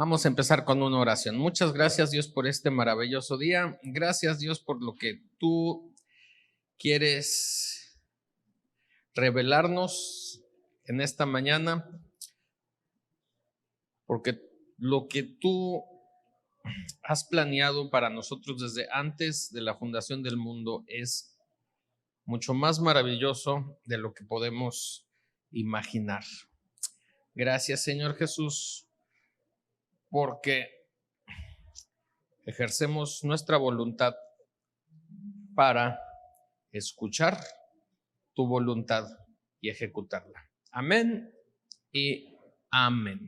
Vamos a empezar con una oración. Muchas gracias, Dios, por este maravilloso día. Gracias, Dios, por lo que tú quieres revelarnos en esta mañana, porque lo que tú has planeado para nosotros desde antes de la fundación del mundo es mucho más maravilloso de lo que podemos imaginar. Gracias, Señor Jesús, porque ejercemos nuestra voluntad para escuchar tu voluntad y ejecutarla. Amén y amén.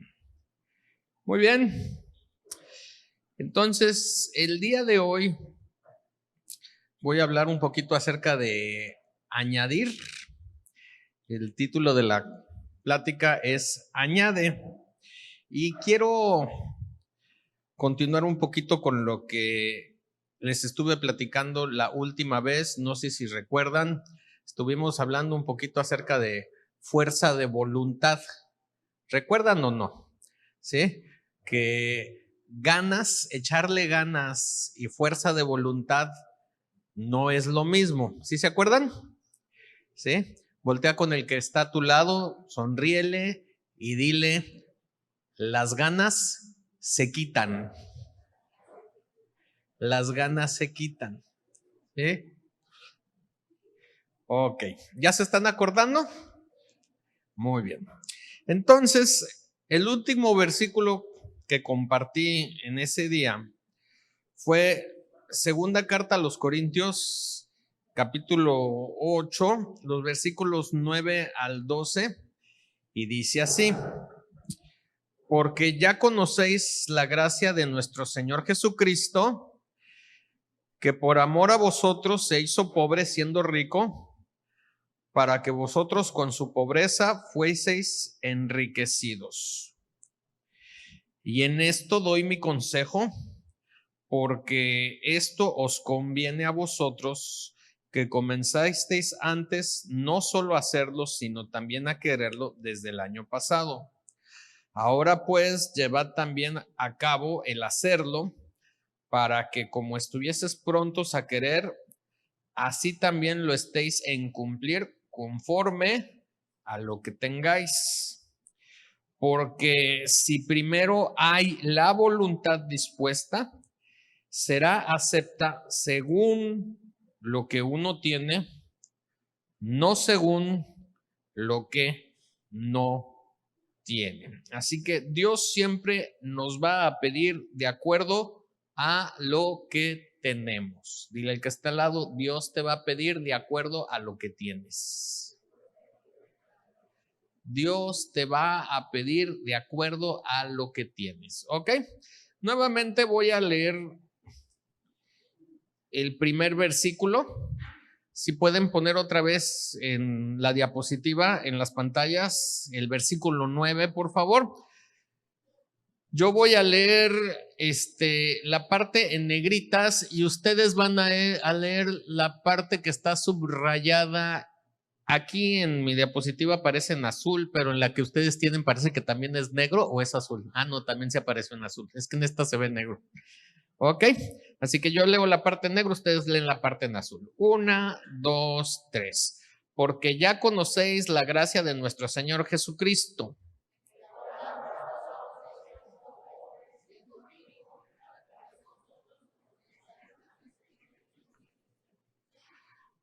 Muy bien. Entonces, el día de hoy voy a hablar un poquito acerca de añadir. El título de la plática es Añade. Y quiero continuar un poquito con lo que les estuve platicando la última vez. No sé si recuerdan, estuvimos hablando un poquito acerca de fuerza de voluntad. ¿Recuerdan o no? ¿Sí? Que ganas, echarle ganas y fuerza de voluntad no es lo mismo. ¿Sí se acuerdan? ¿Sí? Voltea con el que está a tu lado, sonríele y dile, las ganas se quitan. Las ganas se quitan. ¿Sí? Ok, ¿ya se están acordando? Muy bien. Entonces, el último versículo que compartí en ese día fue segunda carta a los Corintios, capítulo 8, los versículos 9 al 12, y dice así: porque ya conocéis la gracia de nuestro Señor Jesucristo, que por amor a vosotros se hizo pobre siendo rico, para que vosotros con su pobreza fueseis enriquecidos. Y en esto doy mi consejo, porque esto os conviene a vosotros, que comenzasteis antes no solo a hacerlo, sino también a quererlo desde el año pasado. Ahora pues llevad también a cabo el hacerlo, para que como estuvieses prontos a querer, así también lo estéis en cumplir conforme a lo que tengáis. Porque si primero hay la voluntad dispuesta, será acepta según lo que uno tiene, no según lo que no tiene. Así que Dios siempre nos va a pedir de acuerdo a lo que tenemos. Dile al que está al lado, Dios te va a pedir de acuerdo a lo que tienes. Dios te va a pedir de acuerdo a lo que tienes. ¿Ok? Nuevamente voy a leer el primer versículo. Si pueden poner otra vez en la diapositiva, en las pantallas, el versículo 9, por favor. Yo voy a leer la parte en negritas y ustedes van a leer la parte que está subrayada. Aquí en mi diapositiva aparece en azul, pero en la que ustedes tienen parece que también es negro o es azul. Ah, no, también se apareció en azul. Es que en esta se ve negro. ¿Ok? Así que yo leo la parte en negro, ustedes leen la parte en azul. 1, 2, 3. Porque ya conocéis la gracia de nuestro Señor Jesucristo.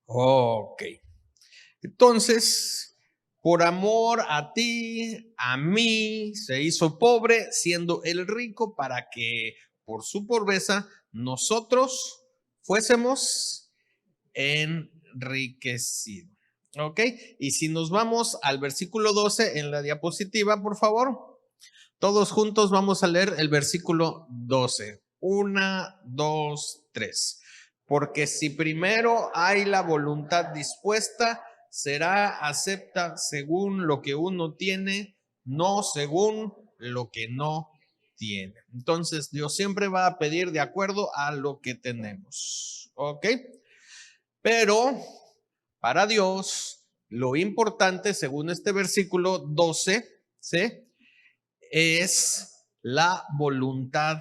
Ok. Entonces, por amor a ti, a mí, se hizo pobre, siendo el rico, para que por su pobreza nosotros fuésemos enriquecidos. ¿Ok? Y si nos vamos al versículo 12 en la diapositiva, por favor, todos juntos vamos a leer el versículo 12. 1, 2, 3. Porque si primero hay la voluntad dispuesta, será acepta según lo que uno tiene, no según lo que no tiene. Entonces, Dios siempre va a pedir de acuerdo a lo que tenemos. ¿Ok? Pero para Dios, lo importante, según este versículo 12, ¿sí?, es la voluntad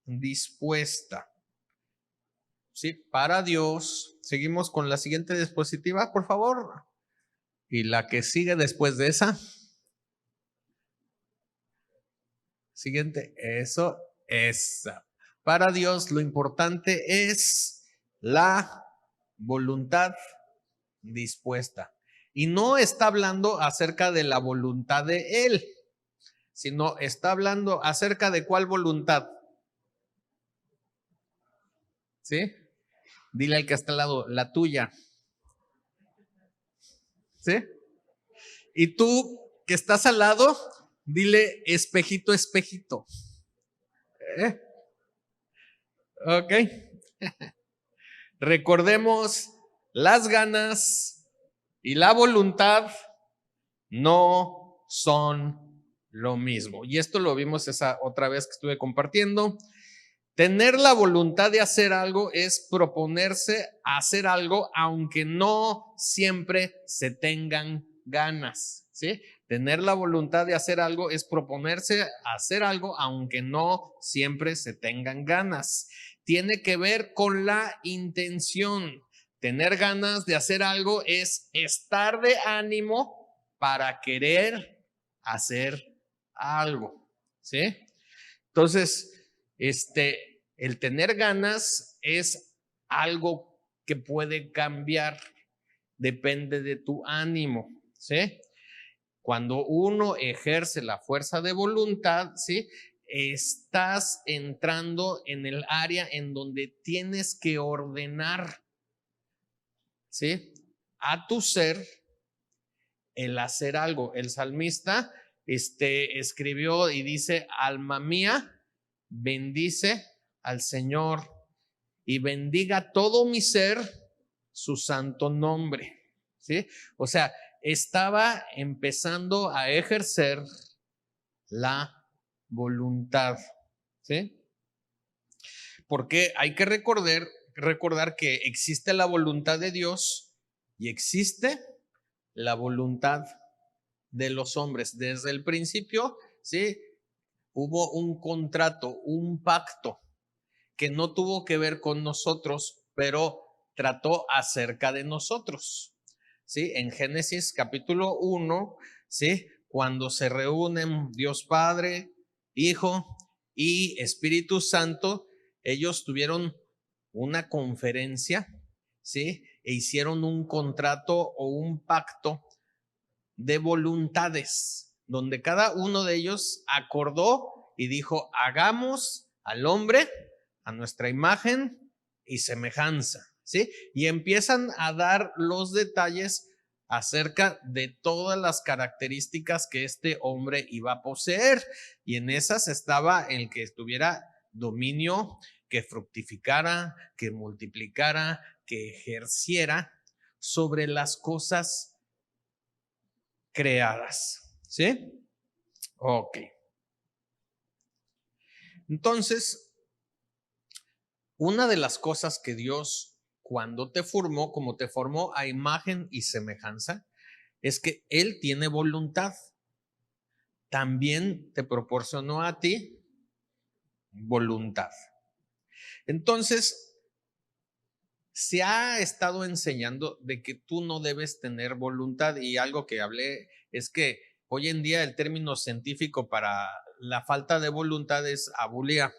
dispuesta. ¿Sí? Para Dios. Seguimos con la siguiente diapositiva, por favor. Y la que sigue después de esa. Siguiente. Eso, esa. Para Dios lo importante es la voluntad dispuesta. Y no está hablando acerca de la voluntad de Él, sino está hablando acerca de cuál voluntad. ¿Sí? Dile al que está al lado, la tuya. ¿Sí? Y tú que estás al lado, dile espejito, espejito. Ok. Recordemos, las ganas y la voluntad no son lo mismo. Y esto lo vimos esa otra vez que estuve compartiendo. Tener la voluntad de hacer algo es proponerse a hacer algo aunque no siempre se tengan ganas, ¿sí? Tener la voluntad de hacer algo es proponerse a hacer algo aunque no siempre se tengan ganas. Tiene que ver con la intención. Tener ganas de hacer algo es estar de ánimo para querer hacer algo, ¿sí? Entonces, el tener ganas es algo que puede cambiar, depende de tu ánimo, ¿sí? Cuando uno ejerce la fuerza de voluntad, ¿sí? Estás entrando en el área en donde tienes que ordenar, ¿sí? A tu ser el hacer algo. El salmista escribió y dice: alma mía, bendice al Señor y bendiga todo mi ser su santo nombre. ¿Sí? O sea, estaba empezando a ejercer la voluntad. ¿Sí? Porque hay que recordar que existe la voluntad de Dios y existe la voluntad de los hombres. Desde el principio, ¿sí? Hubo un contrato, un pacto que no tuvo que ver con nosotros, pero trató acerca de nosotros. ¿Sí? En Génesis capítulo 1, ¿sí? Cuando se reúnen Dios Padre, Hijo y Espíritu Santo, ellos tuvieron una conferencia, ¿sí? E hicieron un contrato o un pacto de voluntades, donde cada uno de ellos acordó y dijo: hagamos al hombre a nuestra imagen y semejanza, ¿sí? Y empiezan a dar los detalles acerca de todas las características que este hombre iba a poseer, y en esas estaba el que tuviera dominio, que fructificara, que multiplicara, que ejerciera sobre las cosas creadas, ¿sí? Ok. Entonces, una de las cosas que Dios, cuando te formó, como te formó a imagen y semejanza, es que Él tiene voluntad. También te proporcionó a ti voluntad. Entonces, se ha estado enseñando de que tú no debes tener voluntad, y algo que hablé es que hoy en día el término científico para la falta de voluntad es abulia,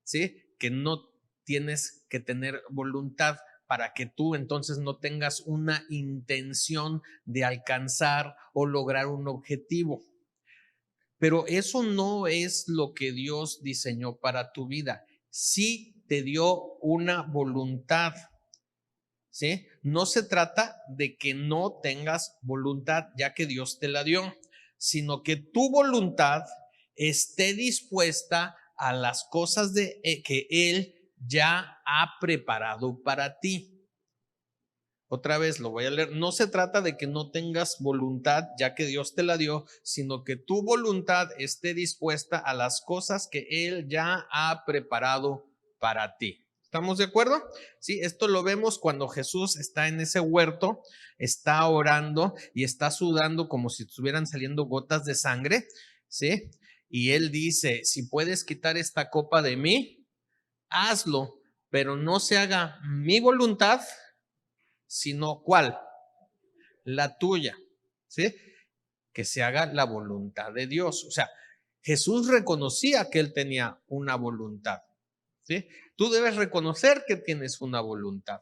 ¿sí? Que no tienes que tener voluntad para que tú entonces no tengas una intención de alcanzar o lograr un objetivo. Pero eso no es lo que Dios diseñó para tu vida. Sí te dio una voluntad, ¿sí? No se trata de que no tengas voluntad, ya que Dios te la dio, sino que tu voluntad esté dispuesta a las cosas que Él ya ha preparado para ti. Otra vez lo voy a leer. No se trata de que no tengas voluntad, ya que Dios te la dio, sino que tu voluntad esté dispuesta a las cosas que Él ya ha preparado para ti. ¿Estamos de acuerdo? Sí, esto lo vemos cuando Jesús está en ese huerto, está orando y está sudando como si estuvieran saliendo gotas de sangre, ¿sí? Y Él dice, si puedes quitar esta copa de mí, hazlo, pero no se haga mi voluntad, sino ¿cuál? La tuya, ¿sí? Que se haga la voluntad de Dios. O sea, Jesús reconocía que Él tenía una voluntad, ¿sí? Tú debes reconocer que tienes una voluntad.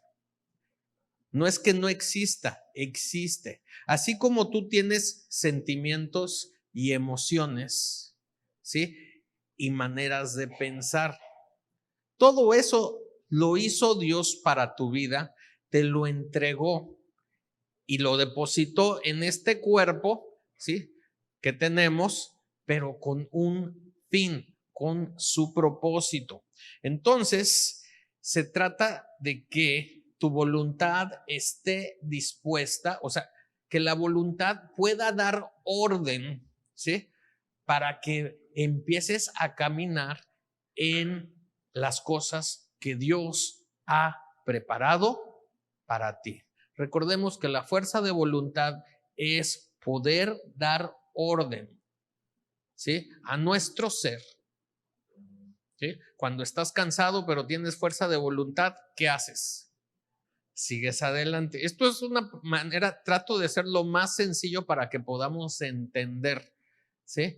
No es que no exista, existe. Así como tú tienes sentimientos y emociones, ¿sí? Y maneras de pensar. Todo eso lo hizo Dios para tu vida, te lo entregó y lo depositó en este cuerpo, ¿sí? Que tenemos, pero con un fin, con su propósito. Entonces, se trata de que tu voluntad esté dispuesta, o sea, que la voluntad pueda dar orden, ¿sí? Para que empieces a caminar en las cosas que Dios ha preparado para ti. Recordemos que la fuerza de voluntad es poder dar orden, ¿sí? A nuestro ser, ¿sí? Cuando estás cansado pero tienes fuerza de voluntad, ¿qué haces? Sigues adelante. Esto es una manera, trato de ser lo más sencillo para que podamos entender, ¿sí?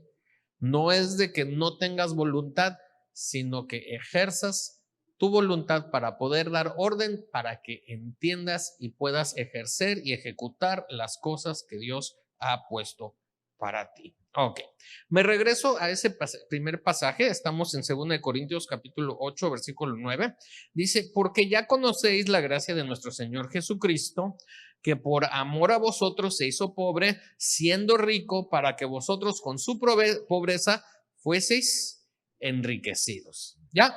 No es de que no tengas voluntad, sino que ejerzas tu voluntad para poder dar orden, para que entiendas y puedas ejercer y ejecutar las cosas que Dios ha puesto para ti. Ok, me regreso a ese primer pasaje, estamos en 2 Corintios capítulo 8, versículo 9, dice, porque ya conocéis la gracia de nuestro Señor Jesucristo, que por amor a vosotros se hizo pobre, siendo rico, para que vosotros con su pobreza fueseis enriquecidos. ¿Ya?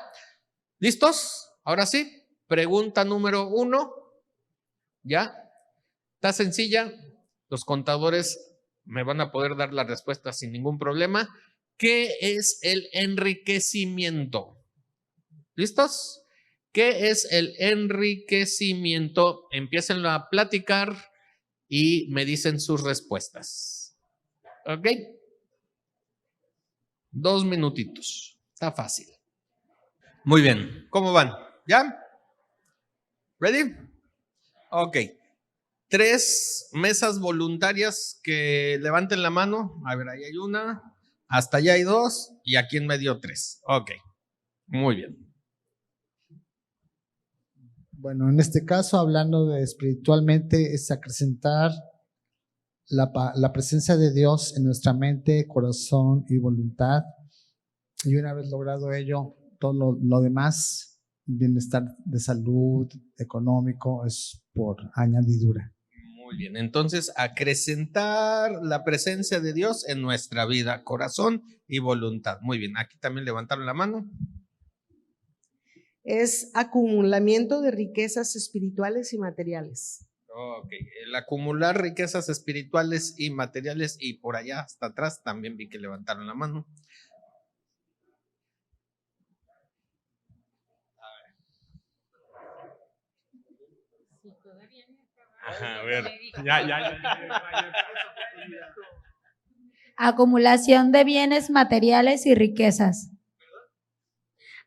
¿Listos? Ahora sí, pregunta número 1. ¿Ya? Está sencilla. Los contadores me van a poder dar la respuesta sin ningún problema. ¿Qué es el enriquecimiento? ¿Listos? ¿Qué es el enriquecimiento? Empiecen a platicar y me dicen sus respuestas. ¿Ok? 2 minutitos. Está fácil. Muy bien. ¿Cómo van? ¿Ya? ¿Ready? Ok. 3 mesas voluntarias que levanten la mano. A ver, ahí hay una. Hasta allá hay 2 y aquí en medio 3. Ok. Muy bien. Bueno, en este caso, hablando de espiritualmente, es acrecentar la presencia de Dios en nuestra mente, corazón y voluntad. Y una vez logrado ello, todo lo demás, bienestar de salud, económico, es por añadidura. Muy bien, entonces acrecentar la presencia de Dios en nuestra vida, corazón y voluntad. Muy bien, aquí también levantaron la mano. Es acumulamiento de riquezas espirituales y materiales. Ok, el acumular riquezas espirituales y materiales, y por allá hasta atrás también vi que levantaron la mano. A ver, ya. Acumulación de bienes materiales y riquezas.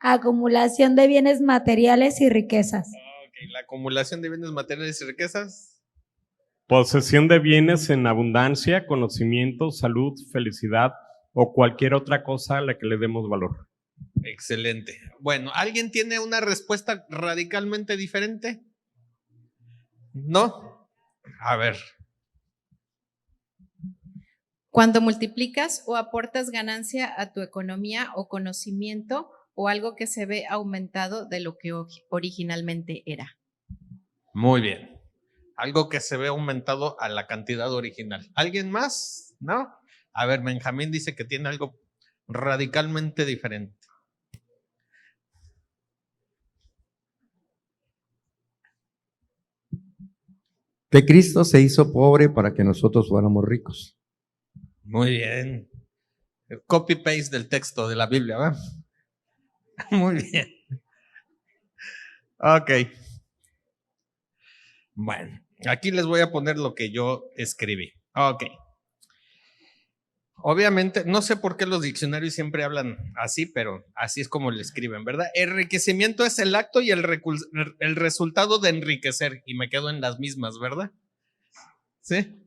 Acumulación de bienes materiales y riquezas. Ok, la acumulación de bienes materiales y riquezas. Posesión de bienes en abundancia, conocimiento, salud, felicidad o cualquier otra cosa a la que le demos valor. Excelente. Bueno, ¿alguien tiene una respuesta radicalmente diferente? ¿No? A ver. Cuando multiplicas o aportas ganancia a tu economía o conocimiento o algo que se ve aumentado de lo que originalmente era. Muy bien. Algo que se ve aumentado a la cantidad original. ¿Alguien más? ¿No? A ver, Benjamín dice que tiene algo radicalmente diferente. Que Cristo se hizo pobre para que nosotros fuéramos ricos. Muy bien. El copy-paste del texto de la Biblia, ¿verdad? Muy bien. Ok. Bueno, aquí les voy a poner lo que yo escribí. Ok. Obviamente, no sé por qué los diccionarios siempre hablan así, pero así es como le escriben, ¿verdad? Enriquecimiento es el acto y el resultado de enriquecer, y me quedo en las mismas, ¿verdad? Sí.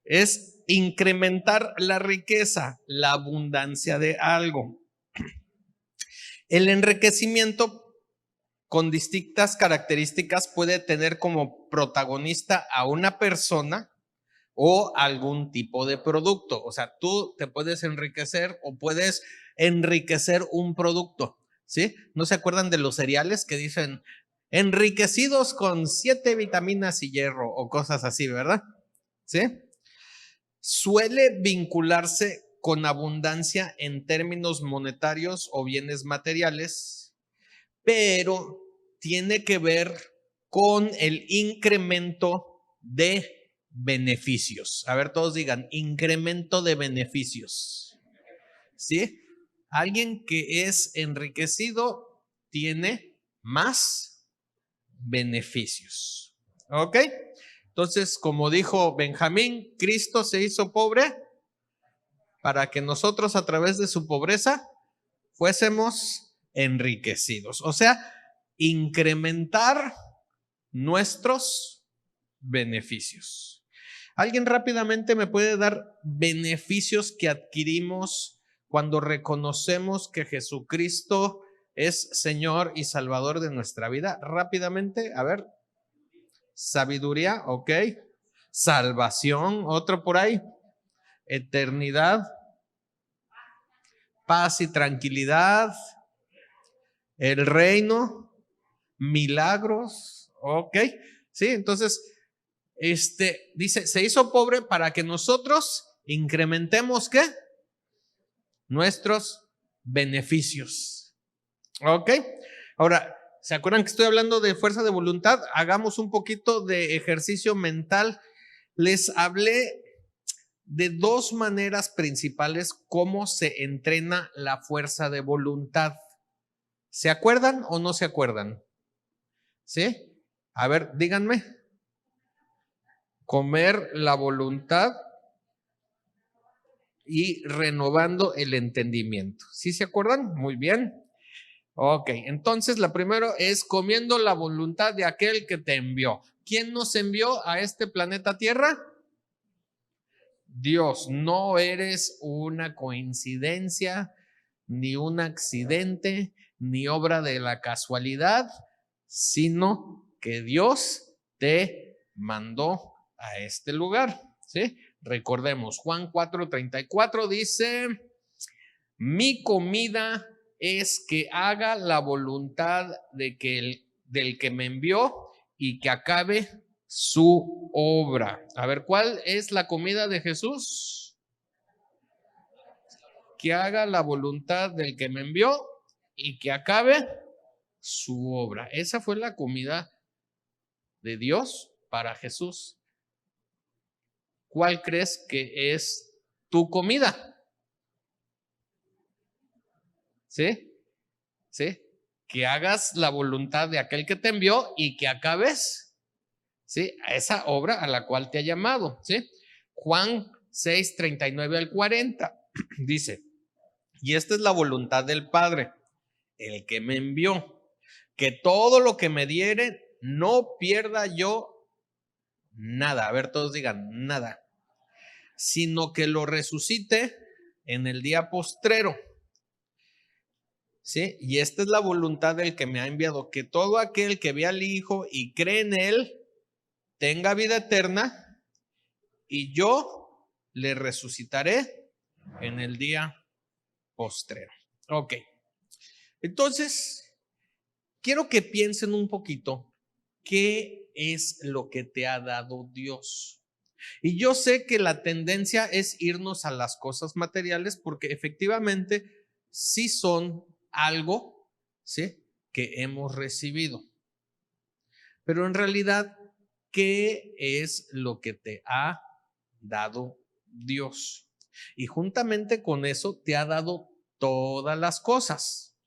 Es incrementar la riqueza, la abundancia de algo. El enriquecimiento con distintas características puede tener como protagonista a una persona o algún tipo de producto. O sea, tú te puedes enriquecer o puedes enriquecer un producto, ¿sí? ¿No se acuerdan de los cereales que dicen enriquecidos con 7 vitaminas y hierro o cosas así, ¿verdad? ¿Sí? Suele vincularse con abundancia en términos monetarios o bienes materiales, pero tiene que ver con el incremento de beneficios. A ver, todos digan, incremento de beneficios. ¿Sí? Alguien que es enriquecido tiene más beneficios. ¿Ok? Entonces, como dijo Benjamín, Cristo se hizo pobre para que nosotros a través de su pobreza fuésemos enriquecidos. O sea, incrementar nuestros beneficios. ¿Alguien rápidamente me puede dar beneficios que adquirimos cuando reconocemos que Jesucristo es Señor y Salvador de nuestra vida? Rápidamente, a ver. Sabiduría, ok. Salvación, otro por ahí. Eternidad. Paz y tranquilidad. El reino. Milagros, ok. Sí, entonces, dice, se hizo pobre para que nosotros incrementemos, ¿qué? Nuestros beneficios. Ok. Ahora, ¿se acuerdan que estoy hablando de fuerza de voluntad? Hagamos un poquito de ejercicio mental. Les hablé de dos maneras principales cómo se entrena la fuerza de voluntad. ¿Se acuerdan o no se acuerdan? ¿Sí? A ver, díganme. Comer la voluntad y renovando el entendimiento. ¿Sí se acuerdan? Muy bien. Ok, entonces la primera es comiendo la voluntad de aquel que te envió. ¿Quién nos envió a este planeta Tierra? Dios. No eres una coincidencia, ni un accidente, ni obra de la casualidad, sino que Dios te mandó a este lugar, ¿sí? Recordemos, Juan 4:34 dice, mi comida es que haga la voluntad del que me envió y que acabe su obra. A ver, ¿cuál es la comida de Jesús? Que haga la voluntad del que me envió y que acabe su obra. Esa fue la comida de Dios para Jesús. ¿Cuál crees que es tu comida? ¿Sí? ¿Sí? Que hagas la voluntad de aquel que te envió y que acabes, ¿sí? A esa obra a la cual te ha llamado, ¿sí? Juan 6:39 al 40 dice, y esta es la voluntad del Padre, el que me envió, que todo lo que me diere no pierda yo nada. A ver, todos digan nada, sino que lo resucite en el día postrero. ¿Sí? Y esta es la voluntad del que me ha enviado, que todo aquel que ve al Hijo y cree en Él tenga vida eterna, y yo le resucitaré en el día postrero. Ok. Entonces, quiero que piensen un poquito qué es lo que te ha dado Dios. Y yo sé que la tendencia es irnos a las cosas materiales porque efectivamente sí son algo, ¿sí?, que hemos recibido. Pero en realidad, ¿qué es lo que te ha dado Dios? Y juntamente con eso te ha dado todas las cosas,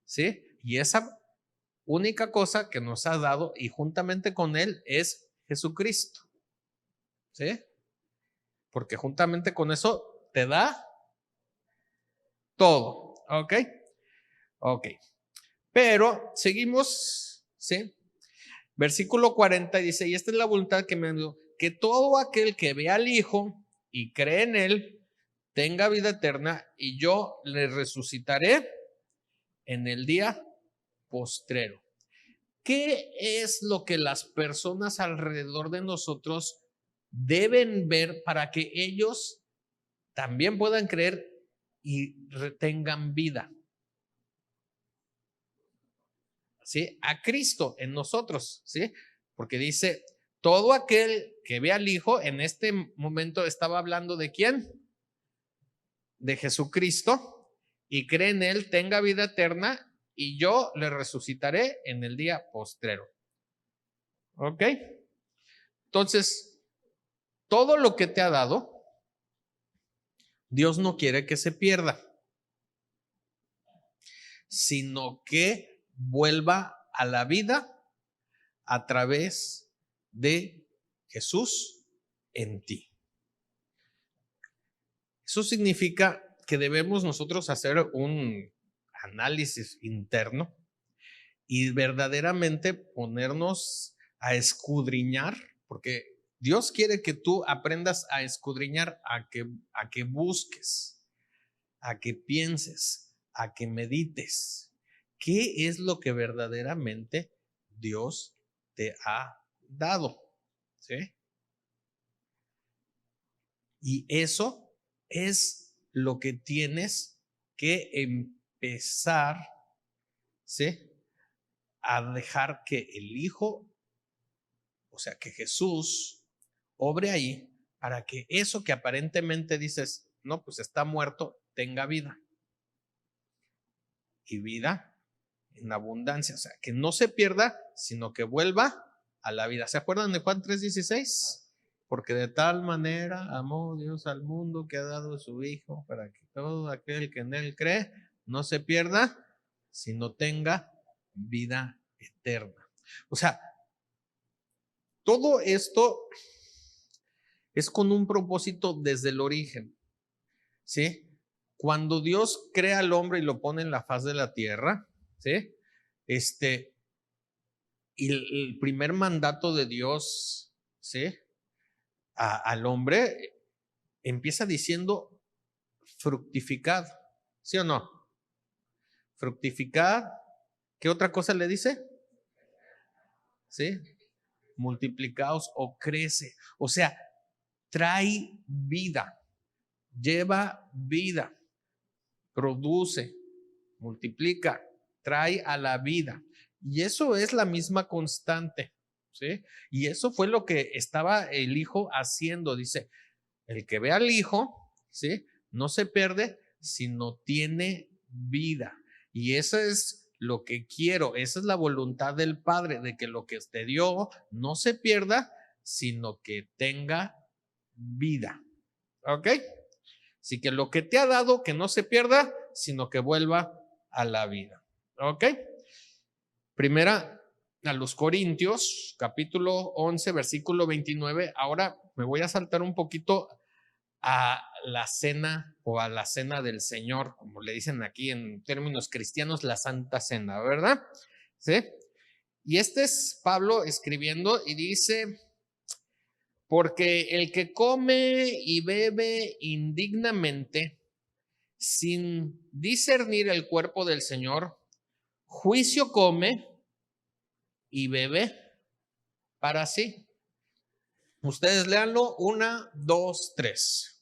¿sí? Y esa única cosa que nos ha dado y juntamente con Él es Jesucristo, ¿sí? Porque juntamente con eso te da todo. ¿Ok? Ok. Pero seguimos, ¿sí? Versículo 40 dice, y esta es la voluntad que me dio, que todo aquel que ve al Hijo y cree en Él, tenga vida eterna, y yo le resucitaré en el día postrero. ¿Qué es lo que las personas alrededor de nosotros deben ver para que ellos también puedan creer y retengan vida? ¿Sí? A Cristo en nosotros, ¿sí? Porque dice, todo aquel que ve al Hijo, en este momento estaba hablando de ¿quién? De Jesucristo, y cree en Él, tenga vida eterna, y yo le resucitaré en el día postrero. ¿Ok? Entonces, todo lo que te ha dado, Dios no quiere que se pierda, sino que vuelva a la vida a través de Jesús en ti. Eso significa que debemos nosotros hacer un análisis interno y verdaderamente ponernos a escudriñar, porque Dios quiere que tú aprendas a escudriñar, a que busques, a que pienses, a que medites. ¿Qué es lo que verdaderamente Dios te ha dado? ¿Sí? Y eso es lo que tienes que empezar, ¿sí? A dejar que el Hijo, o sea, que Jesús obre ahí para que eso que aparentemente dices, no, pues está muerto, tenga vida. Y vida en abundancia, o sea, que no se pierda, sino que vuelva a la vida. ¿Se acuerdan de Juan 3:16? Porque de tal manera amó Dios al mundo que ha dado su Hijo para que todo aquel que en Él cree no se pierda, sino tenga vida eterna. O sea, todo esto es con un propósito desde el origen, ¿sí? Cuando Dios crea al hombre y lo pone en la faz de la tierra, ¿sí? Y el primer mandato de Dios, ¿sí? Al hombre empieza diciendo fructificad, ¿sí o no? Fructificad, ¿qué otra cosa le dice? ¿Sí? Multiplicaos o crece, o sea, trae vida, lleva vida, produce, multiplica, trae a la vida. Y eso es la misma constante, ¿sí? Y eso fue lo que estaba el Hijo haciendo. Dice, el que ve al Hijo, ¿sí? No se pierde, sino tiene vida. Y eso es lo que quiero, esa es la voluntad del Padre, de que lo que te dio no se pierda, sino que tenga vida. ¿Ok? Así que lo que te ha dado, que no se pierda, sino que vuelva a la vida. ¿Ok? Primera a los Corintios, capítulo 11, versículo 29. Ahora me voy a saltar un poquito a la cena o a la cena del Señor, como le dicen aquí en términos cristianos, la Santa Cena, ¿verdad? ¿Sí? Y este es Pablo escribiendo y dice, porque el que come y bebe indignamente, sin discernir el cuerpo del Señor, juicio come y bebe para sí. Ustedes léanlo, 1, 2, 3.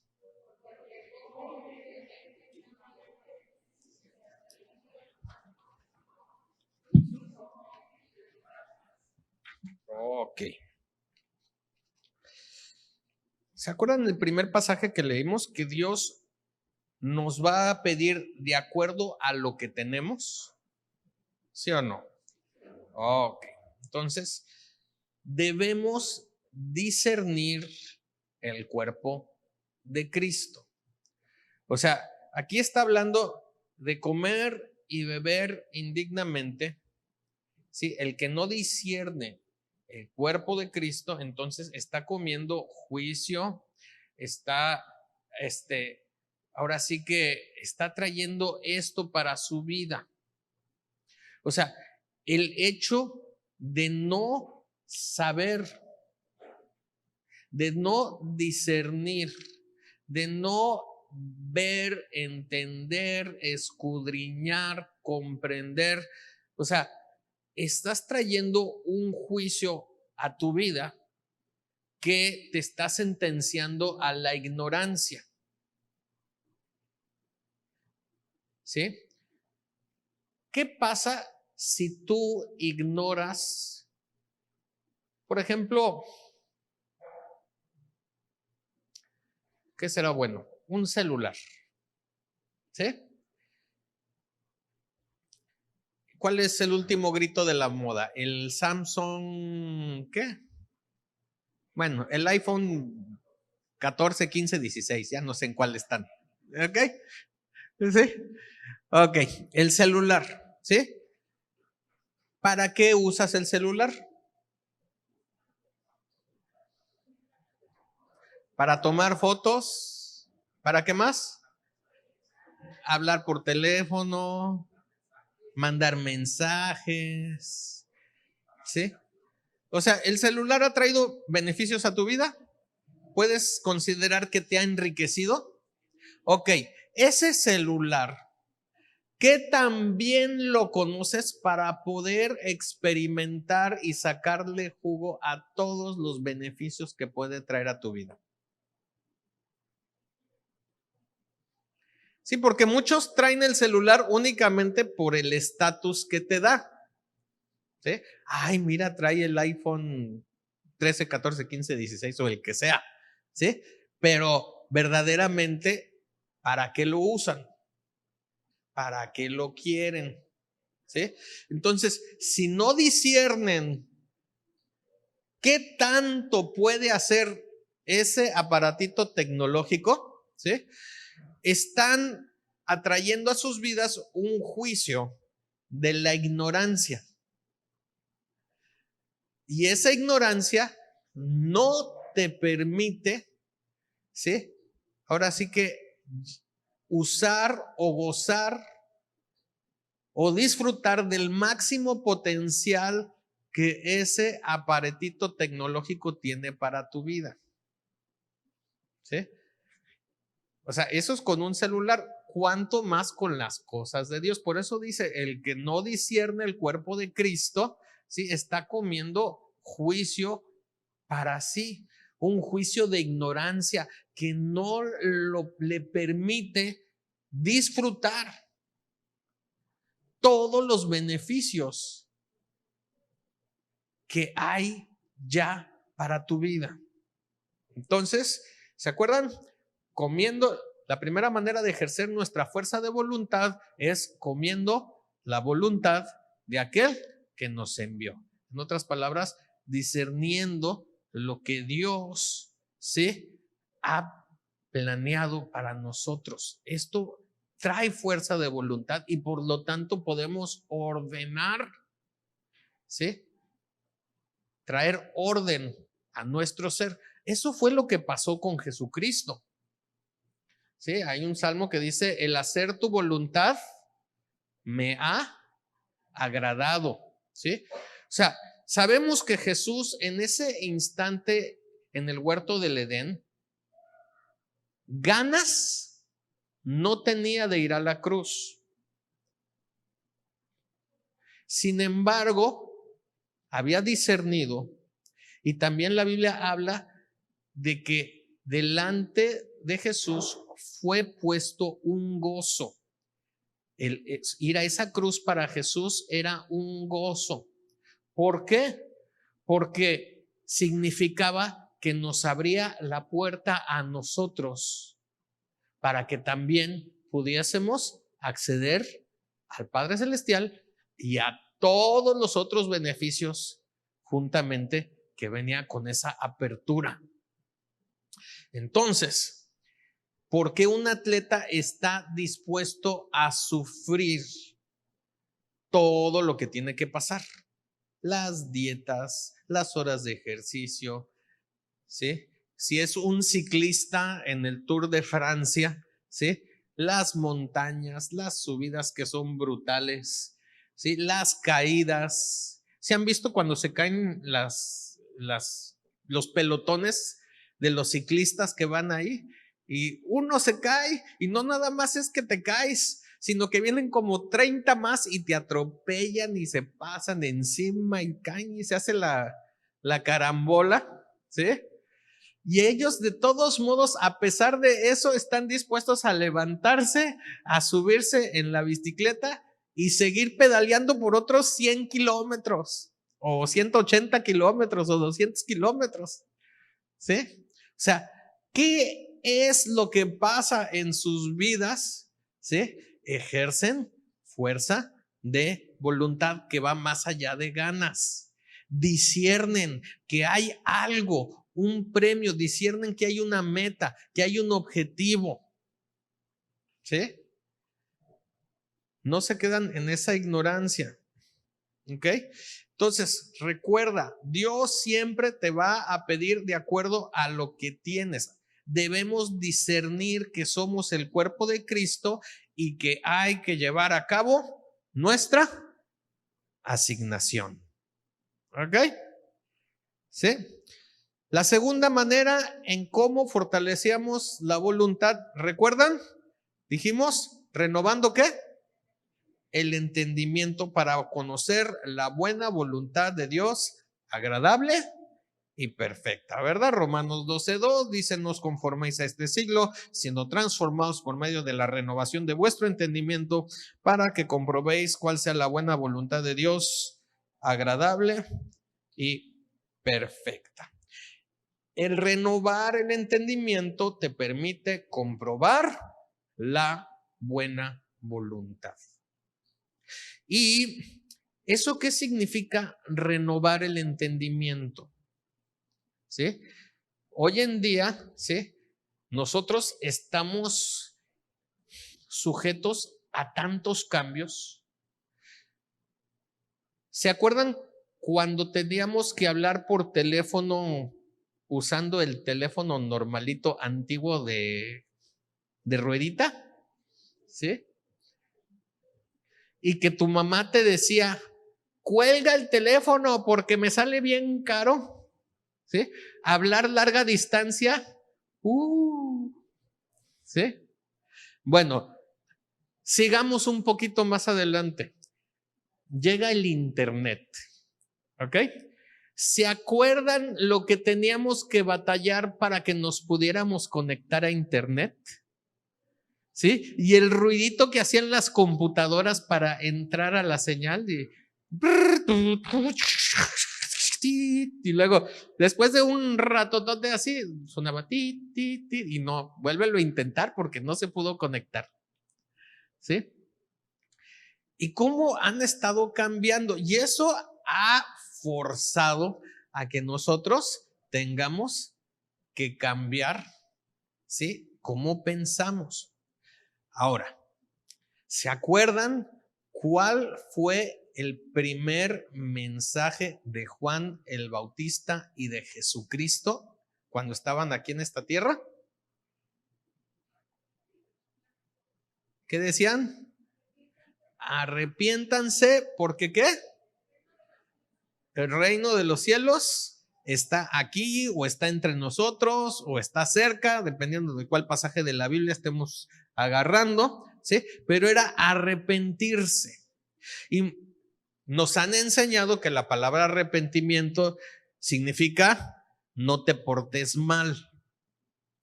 Ok. ¿Se acuerdan del primer pasaje que leímos? Que Dios nos va a pedir de acuerdo a lo que tenemos. ¿Sí o no? Ok. Entonces, debemos discernir el cuerpo de Cristo. O sea, aquí está hablando de comer y beber indignamente. ¿Sí? El que no discierne el cuerpo de Cristo, entonces está comiendo juicio, está ahora sí que está trayendo esto para su vida. O sea, el hecho de no saber, de no discernir, de no ver, entender, escudriñar, comprender. O sea, estás trayendo un juicio a tu vida que te está sentenciando a la ignorancia. ¿Sí? ¿Qué pasa si tú ignoras, por ejemplo, qué será bueno? Un celular. ¿Sí? ¿Cuál es el último grito de la moda? El Samsung, ¿qué? Bueno, el iPhone 14, 15, 16, ya no sé en cuál están. ¿Ok? ¿Sí? Ok, el celular, ¿sí? ¿Para qué usas el celular? Para tomar fotos. ¿Para qué más? Hablar por teléfono, mandar mensajes, ¿sí? O sea, ¿el celular ha traído beneficios a tu vida? ¿Puedes considerar que te ha enriquecido? Ok, ese celular, ¿qué tan bien lo conoces para poder experimentar y sacarle jugo a todos los beneficios que puede traer a tu vida? Sí, porque muchos traen el celular únicamente por el estatus que te da. ¿Sí? Ay, mira, trae el iPhone 13, 14, 15, 16 o el que sea. ¿Sí? Pero verdaderamente, ¿para qué lo usan? ¿Para qué lo quieren? ¿Sí? Entonces, si no disciernen qué tanto puede hacer ese aparatito tecnológico, ¿sí? Están atrayendo a sus vidas un juicio de la ignorancia. Y esa ignorancia no te permite, ¿sí? Ahora sí que usar o gozar o disfrutar del máximo potencial que ese aparatito tecnológico tiene para tu vida. ¿Sí? O sea, eso es con un celular, cuánto más con las cosas de Dios. Por eso dice, el que no discierne el cuerpo de Cristo, ¿sí? Está comiendo juicio para sí, un juicio de ignorancia que no le permite disfrutar todos los beneficios que hay ya para tu vida. Entonces, ¿se acuerdan? Comiendo, la primera manera de ejercer nuestra fuerza de voluntad es comiendo la voluntad de aquel que nos envió. En otras palabras, discerniendo lo que Dios sí ha planeado para nosotros. Esto trae fuerza de voluntad y por lo tanto podemos ordenar, ¿sí? Traer orden a nuestro ser. Eso fue lo que pasó con Jesucristo. ¿Sí? Hay un salmo que dice, el hacer tu voluntad me ha agradado. ¿Sí? O sea, sabemos que Jesús en ese instante en el huerto del Edén, ganas no tenía de ir a la cruz. Sin embargo, había discernido, y también la Biblia habla de que delante de Jesús fue puesto un gozo. El ir a esa cruz para Jesús era un gozo. ¿Por qué? Porque significaba que nos abría la puerta a nosotros para que también pudiésemos acceder al Padre Celestial y a todos los otros beneficios juntamente que venía con esa apertura. Entonces, ¿por qué un atleta está dispuesto a sufrir todo lo que tiene que pasar? Las dietas, las horas de ejercicio, ¿sí? Si es un ciclista en el Tour de Francia, ¿sí? Las montañas, las subidas que son brutales, ¿sí? Las caídas. ¿Se han visto cuando se caen los pelotones de los ciclistas que van ahí? Y uno se cae y no nada más es que te caes, sino que vienen como 30 más y te atropellan y se pasan encima y caen y se hace la carambola, ¿sí? Y ellos de todos modos, a pesar de eso, están dispuestos a levantarse, a subirse en la bicicleta y seguir pedaleando por otros 100 kilómetros o 180 kilómetros o 200 kilómetros, ¿sí? O sea, ¿qué es lo que pasa en sus vidas? ¿Sí? Ejercen fuerza de voluntad que va más allá de ganas. Disciernen que hay algo, un premio, disciernen que hay una meta, que hay un objetivo. ¿Sí? No se quedan en esa ignorancia. ¿Ok? Entonces, recuerda, Dios siempre te va a pedir de acuerdo a lo que tienes. Debemos discernir que somos el cuerpo de Cristo y que hay que llevar a cabo nuestra asignación. ¿Ok? ¿Sí? La segunda manera en cómo fortalecíamos la voluntad, ¿recuerdan? Dijimos, renovando ¿qué? El entendimiento para conocer la buena voluntad de Dios, agradable y perfecta, ¿verdad? Romanos 12:2 dice: no os conforméis a este siglo, siendo transformados por medio de la renovación de vuestro entendimiento, para que comprobéis cuál sea la buena voluntad de Dios, agradable y perfecta. El renovar el entendimiento te permite comprobar la buena voluntad. ¿Y eso qué significa renovar el entendimiento? ¿Sí? Hoy en día, ¿sí? Nosotros estamos sujetos a tantos cambios. ¿Se acuerdan cuando teníamos que hablar por teléfono usando el teléfono normalito antiguo de ruedita? ¿Sí? Y que tu mamá te decía: cuelga el teléfono porque me sale bien caro, ¿sí? Hablar larga distancia, ¿sí? Bueno, sigamos un poquito más adelante. Llega el internet, ¿ok? ¿Se acuerdan lo que teníamos que batallar para que nos pudiéramos conectar a internet? ¿Sí? Y el ruidito que hacían las computadoras para entrar a la señal y luego después de un ratotote así sonaba y no, vuélvelo a intentar porque no se pudo conectar. ¿Sí? Y cómo han estado cambiando, y eso ha forzado a que nosotros tengamos que cambiar, ¿sí? Cómo pensamos. Ahora, ¿se acuerdan cuál fue el primer mensaje de Juan el Bautista y de Jesucristo cuando estaban aquí en esta tierra? ¿Qué decían? Arrepiéntanse, porque ¿qué? El reino de los cielos está aquí, o está entre nosotros, o está cerca, dependiendo de cuál pasaje de la Biblia estemos agarrando, ¿sí? Pero era arrepentirse. Y nos han enseñado que la palabra arrepentimiento significa no te portes mal.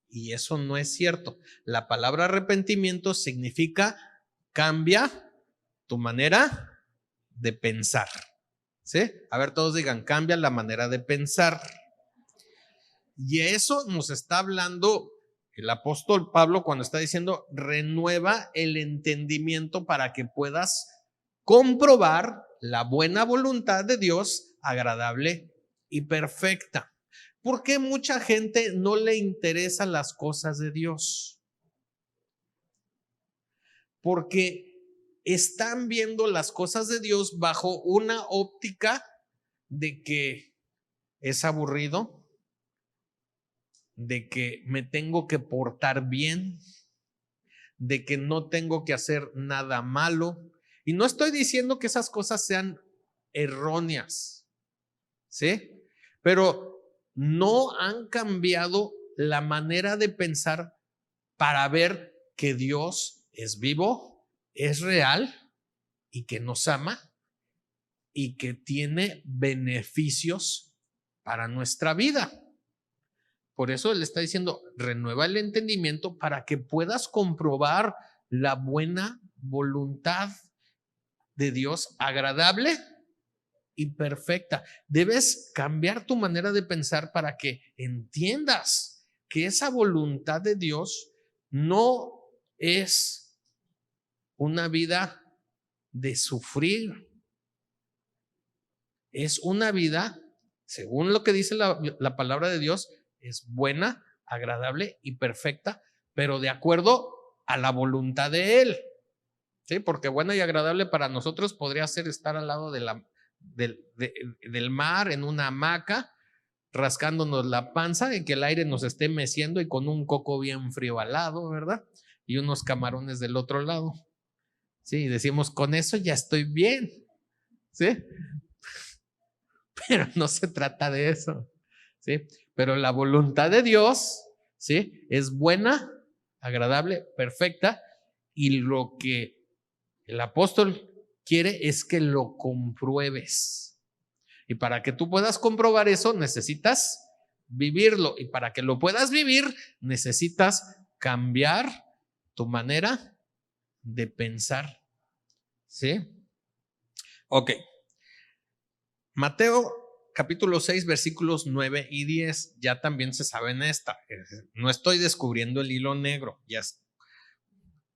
Y eso no es cierto. La palabra arrepentimiento significa cambia tu manera de pensar. ¿Sí? A ver, todos digan, cambia la manera de pensar. Y eso nos está hablando el apóstol Pablo cuando está diciendo: renueva el entendimiento para que puedas comprobar la buena voluntad de Dios, agradable y perfecta. ¿Por qué mucha gente no le interesan las cosas de Dios? Porque están viendo las cosas de Dios bajo una óptica de que es aburrido, de que me tengo que portar bien, de que no tengo que hacer nada malo. Y no estoy diciendo que esas cosas sean erróneas, ¿sí? Pero no han cambiado la manera de pensar para ver que Dios es vivo, es real y que nos ama y que tiene beneficios para nuestra vida. Por eso Él está diciendo, renueva el entendimiento para que puedas comprobar la buena voluntad de Dios, agradable y perfecta. Debes cambiar tu manera de pensar para que entiendas que esa voluntad de Dios no es una vida de sufrir. Es una vida, según lo que dice la palabra de Dios, es buena, agradable y perfecta, pero de acuerdo a la voluntad de Él. ¿Sí? Porque buena y agradable para nosotros podría ser estar al lado del mar, en una hamaca, rascándonos la panza y que el aire nos esté meciendo y con un coco bien frío al lado, ¿verdad? Y unos camarones del otro lado. Sí, y decimos, con eso ya estoy bien. ¿Sí? Pero no se trata de eso. ¿Sí? Pero la voluntad de Dios, ¿sí? Es buena, agradable, perfecta, y lo que el apóstol quiere es que lo compruebes. Y para que tú puedas comprobar eso, necesitas vivirlo. Y para que lo puedas vivir, necesitas cambiar tu manera de pensar. ¿Sí? Ok. Mateo capítulo 6, versículos 9 y 10, ya también se sabe en esta. No estoy descubriendo el hilo negro, ya es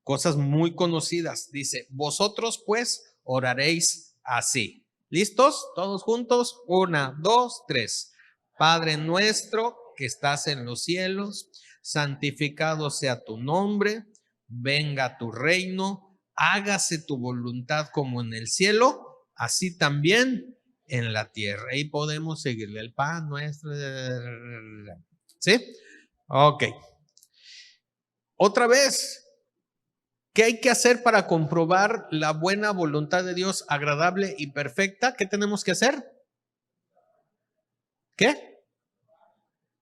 cosas muy conocidas. Dice, vosotros pues oraréis así. ¿Listos? Todos juntos. 1, 2, 3. Padre nuestro que estás en los cielos, santificado sea tu nombre, venga tu reino, hágase tu voluntad como en el cielo, así también en la tierra. Y podemos seguirle el pan nuestro. ¿Sí? Ok. Otra vez. ¿Qué hay que hacer para comprobar la buena voluntad de Dios, agradable y perfecta? ¿Qué tenemos que hacer? ¿Qué?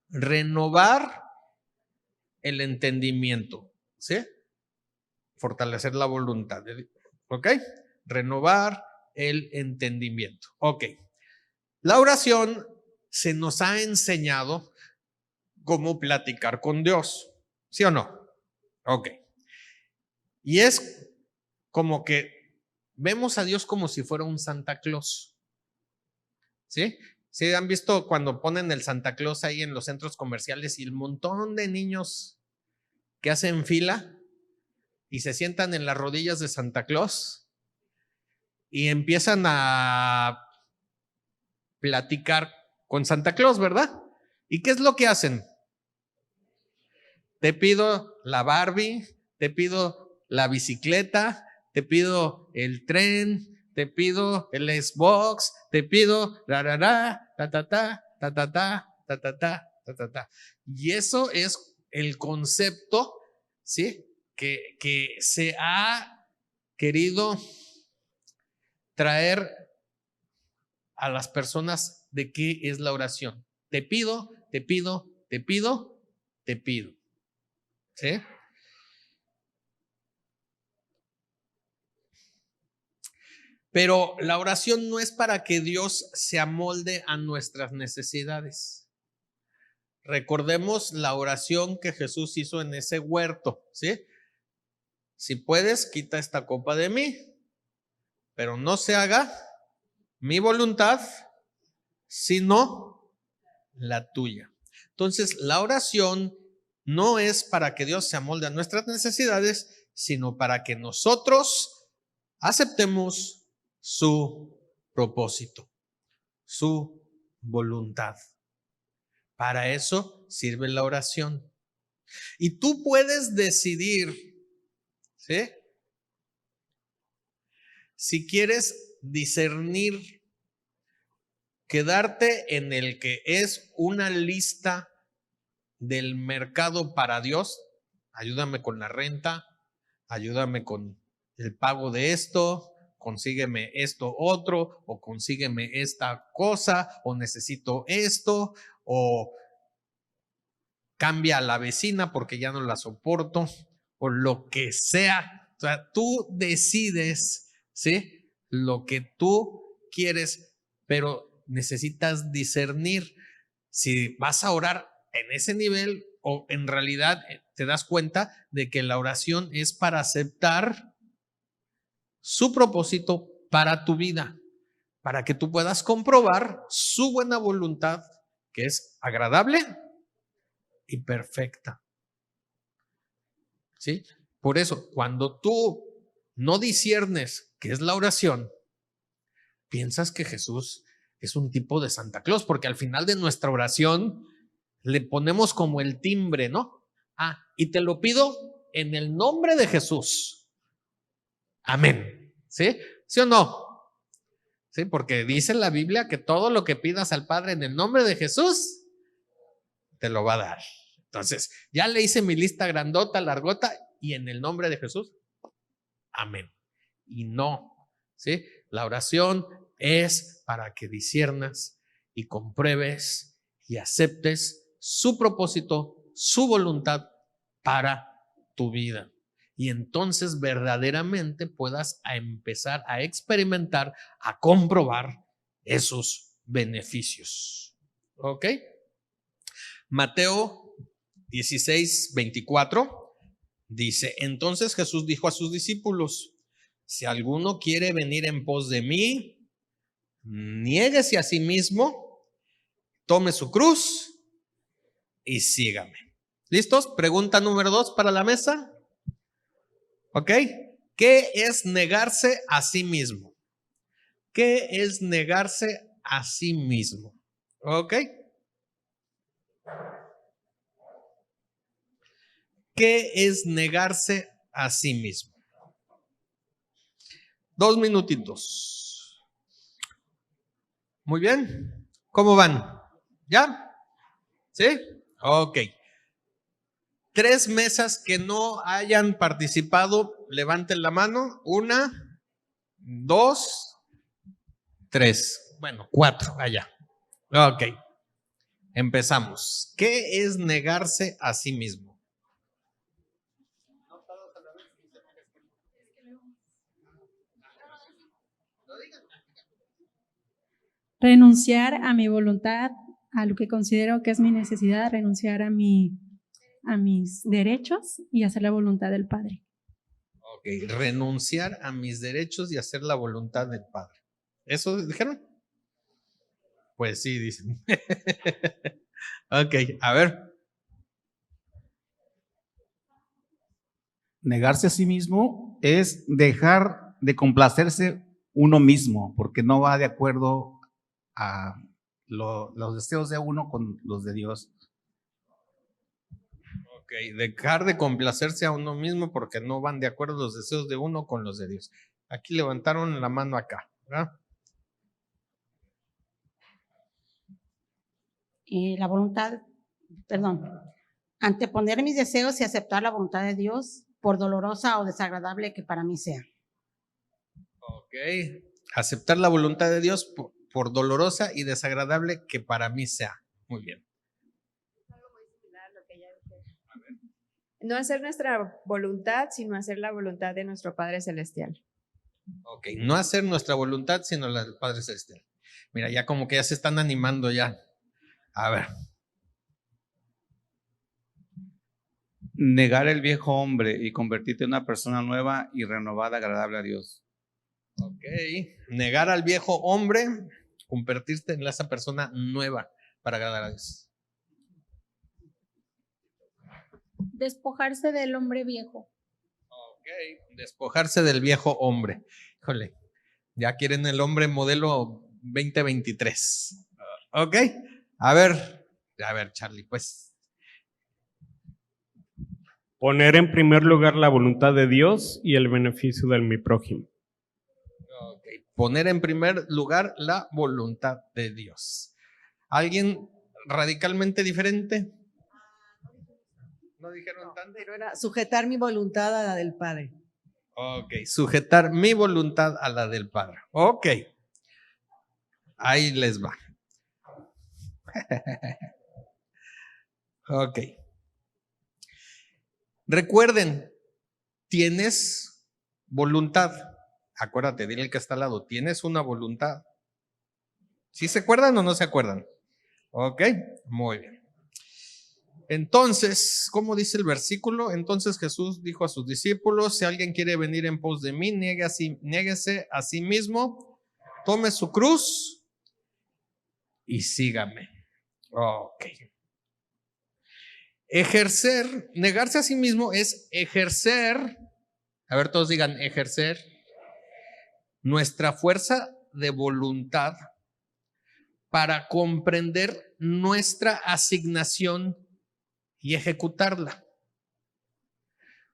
Renovar el entendimiento, ¿sí? Fortalecer la voluntad de Dios, ¿ok? Renovar el entendimiento, ok. La oración se nos ha enseñado cómo platicar con Dios, ¿sí o no? Ok. Y es como que vemos a Dios como si fuera un Santa Claus. ¿Sí? ¿Sí han visto cuando ponen el Santa Claus ahí en los centros comerciales y el montón de niños que hacen fila y se sientan en las rodillas de Santa Claus y empiezan a platicar con Santa Claus, ¿verdad? ¿Y qué es lo que hacen? Te pido la Barbie, te pido la bicicleta, te pido el tren, te pido el Xbox, te pido ta ta ta ta ta ta ta ta ta ta. Y eso es el concepto, ¿sí? Que se ha querido traer a las personas de qué es la oración. Te pido, te pido, te pido, te pido. ¿Sí? Pero la oración no es para que Dios se amolde a nuestras necesidades. Recordemos la oración que Jesús hizo en ese huerto, ¿sí? Si puedes, quita esta copa de mí, pero no se haga mi voluntad, sino la tuya. Entonces, la oración no es para que Dios se amolde a nuestras necesidades, sino para que nosotros aceptemos su propósito, su voluntad. Para eso sirve la oración. Y tú puedes decidir, ¿sí? Si quieres discernir, quedarte en el que es una lista del mercado para Dios, ayúdame con la renta, ayúdame con el pago de esto, consígueme esto otro, o consígueme esta cosa, o necesito esto, o cambia a la vecina porque ya no la soporto, o lo que sea. O sea, tú decides, ¿sí? Lo que tú quieres, pero necesitas discernir si vas a orar en ese nivel o en realidad te das cuenta de que la oración es para aceptar su propósito para tu vida, para que tú puedas comprobar su buena voluntad, que es agradable y perfecta. ¿Sí? Por eso, cuando tú no disiernes qué es la oración, piensas que Jesús es un tipo de Santa Claus, porque al final de nuestra oración le ponemos como el timbre, ¿no? Y te lo pido en el nombre de Jesús. Amén. ¿Sí? ¿Sí o no? Sí, porque dice la Biblia que todo lo que pidas al Padre en el nombre de Jesús, te lo va a dar. Entonces, ya le hice mi lista grandota, largota, y en el nombre de Jesús, amén. Y no, ¿sí? La oración es para que disiernas y compruebes y aceptes su propósito, su voluntad para tu vida. Y entonces verdaderamente puedas empezar a experimentar, a comprobar esos beneficios. ¿Ok? Mateo 16:24 dice, entonces Jesús dijo a sus discípulos, si alguno quiere venir en pos de mí, niéguese a sí mismo, tome su cruz y sígame. ¿Listos? Pregunta número 2 para la mesa. ¿Ok? ¿Qué es negarse a sí mismo? ¿Qué es negarse a sí mismo? ¿Ok? ¿Qué es negarse a sí mismo? 2 minutitos. Muy bien. ¿Cómo van? ¿Ya? ¿Sí? Ok. 3 mesas que no hayan participado, levanten la mano. 1, 2, 3. Bueno, 4 allá. Ok. Empezamos. ¿Qué es negarse a sí mismo? Renunciar a mi voluntad, a lo que considero que es mi necesidad, renunciar a mis derechos y hacer la voluntad del Padre. Ok, renunciar a mis derechos y hacer la voluntad del Padre. ¿Eso dijeron? Pues sí, dicen. Ok, a ver. Negarse a sí mismo es dejar de complacerse uno mismo, porque no va de acuerdo a los deseos de uno con los de Dios. Ok, dejar de complacerse a uno mismo porque no van de acuerdo los deseos de uno con los de Dios. Aquí levantaron la mano acá, ¿verdad? La voluntad, anteponer mis deseos y aceptar la voluntad de Dios, por dolorosa o desagradable que para mí sea. Ok, aceptar la voluntad de Dios por dolorosa y desagradable que para mí sea. Muy bien. No hacer nuestra voluntad, sino hacer la voluntad de nuestro Padre Celestial. Ok, no hacer nuestra voluntad, sino la del Padre Celestial. Mira, ya como que ya se están animando ya. A ver. Negar el viejo hombre y convertirte en una persona nueva y renovada, agradable a Dios. Ok, negar al viejo hombre, convertirte en esa persona nueva para agradar a Dios. Despojarse del hombre viejo. Ok, despojarse del viejo hombre. Híjole, ya quieren el hombre modelo 2023. Ok, a ver, Charlie, pues. Poner en primer lugar la voluntad de Dios y el beneficio de mi prójimo. Ok, poner en primer lugar la voluntad de Dios. ¿Alguien radicalmente diferente? ¿No dijeron tanto? Pero era sujetar mi voluntad a la del Padre. Ok, sujetar mi voluntad a la del Padre. Ok, ahí les va. Ok. Recuerden, tienes voluntad. Acuérdate, dile al que está al lado, tienes una voluntad. ¿Sí se acuerdan o no se acuerdan? Ok, muy bien. Entonces, ¿cómo dice el versículo? Entonces Jesús dijo a sus discípulos, si alguien quiere venir en pos de mí, niéguese a sí mismo, tome su cruz y sígame. Ok. Ejercer, negarse a sí mismo es ejercer, a ver, todos digan ejercer, nuestra fuerza de voluntad para comprender nuestra asignación y ejecutarla.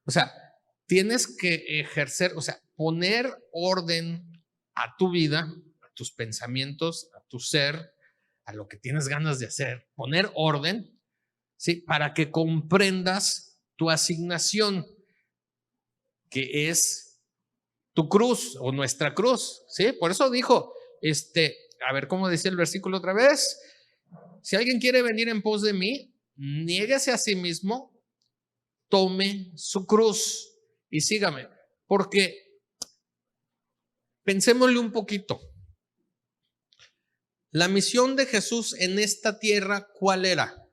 O sea, tienes que ejercer, o sea, poner orden a tu vida, a tus pensamientos, a tu ser, a lo que tienes ganas de hacer, poner orden, ¿sí? Para que comprendas tu asignación, que es tu cruz o nuestra cruz, ¿sí? Por eso dijo, a ver cómo decía el versículo otra vez, si alguien quiere venir en pos de mí, niéguese a sí mismo, tome su cruz y sígame, porque pensémosle un poquito. La misión de Jesús en esta tierra, ¿cuál era?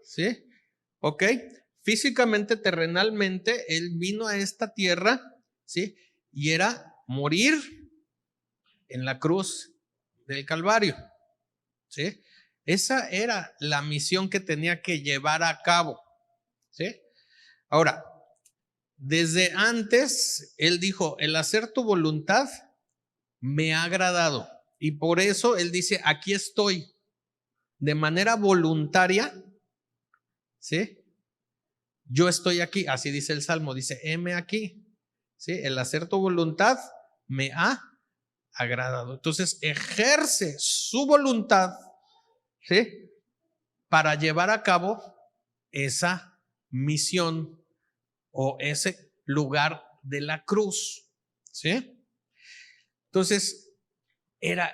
¿Sí? ¿Ok? Físicamente, terrenalmente, Él vino a esta tierra, ¿sí? Y era morir en la cruz del Calvario, ¿sí? Esa era la misión que tenía que llevar a cabo, ¿sí? Ahora, desde antes, Él dijo, el hacer tu voluntad me ha agradado. Y por eso Él dice, aquí estoy, de manera voluntaria, ¿sí? Yo estoy aquí, así dice el Salmo, dice, heme aquí, ¿sí? El hacer tu voluntad me ha agradado. Entonces, ejerce su voluntad, ¿sí? Para llevar a cabo esa misión o ese lugar de la cruz, ¿sí? Entonces, era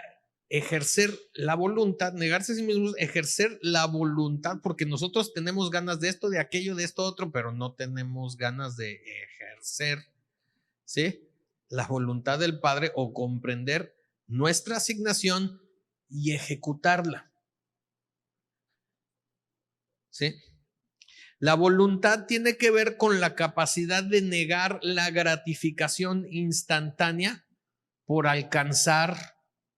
ejercer la voluntad, negarse a sí mismos, ejercer la voluntad, porque nosotros tenemos ganas de esto, de aquello, de esto, otro, pero no tenemos ganas de ejercer, ¿sí? La voluntad del Padre o comprender nuestra asignación y ejecutarla, ¿sí? La voluntad tiene que ver con la capacidad de negar la gratificación instantánea por alcanzar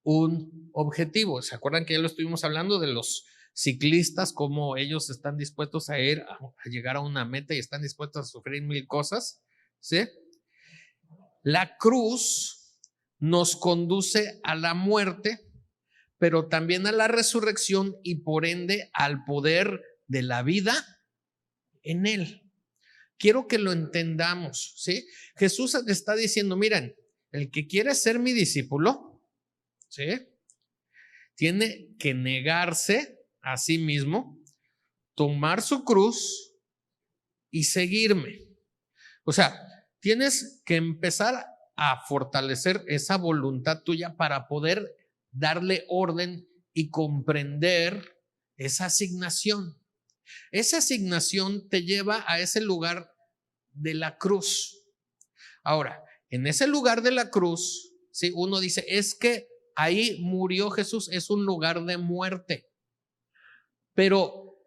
un objetivo. ¿Se acuerdan que ya lo estuvimos hablando de los ciclistas, cómo ellos están dispuestos a ir a llegar a una meta y están dispuestos a sufrir mil cosas? ¿Sí? La cruz nos conduce a la muerte, pero también a la resurrección y por ende al poder de la vida en él. Quiero que lo entendamos, ¿sí? Jesús está diciendo, miren, el que quiere ser mi discípulo, ¿sí? Tiene que negarse a sí mismo, tomar su cruz y seguirme. O sea, tienes que empezar a fortalecer esa voluntad tuya para poder darle orden y comprender esa asignación. Esa asignación te lleva a ese lugar de la cruz. Ahora, en ese lugar de la cruz, ¿sí? Uno dice, es que ahí murió Jesús, es un lugar de muerte. Pero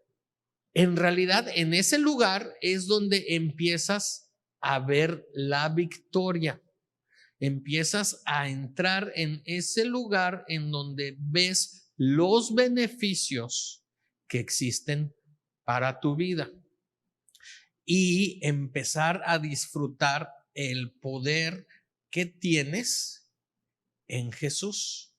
en realidad en ese lugar es donde empiezas a ver la victoria. Empiezas a entrar en ese lugar en donde ves los beneficios que existen para tu vida y empezar a disfrutar el poder que tienes en Jesús.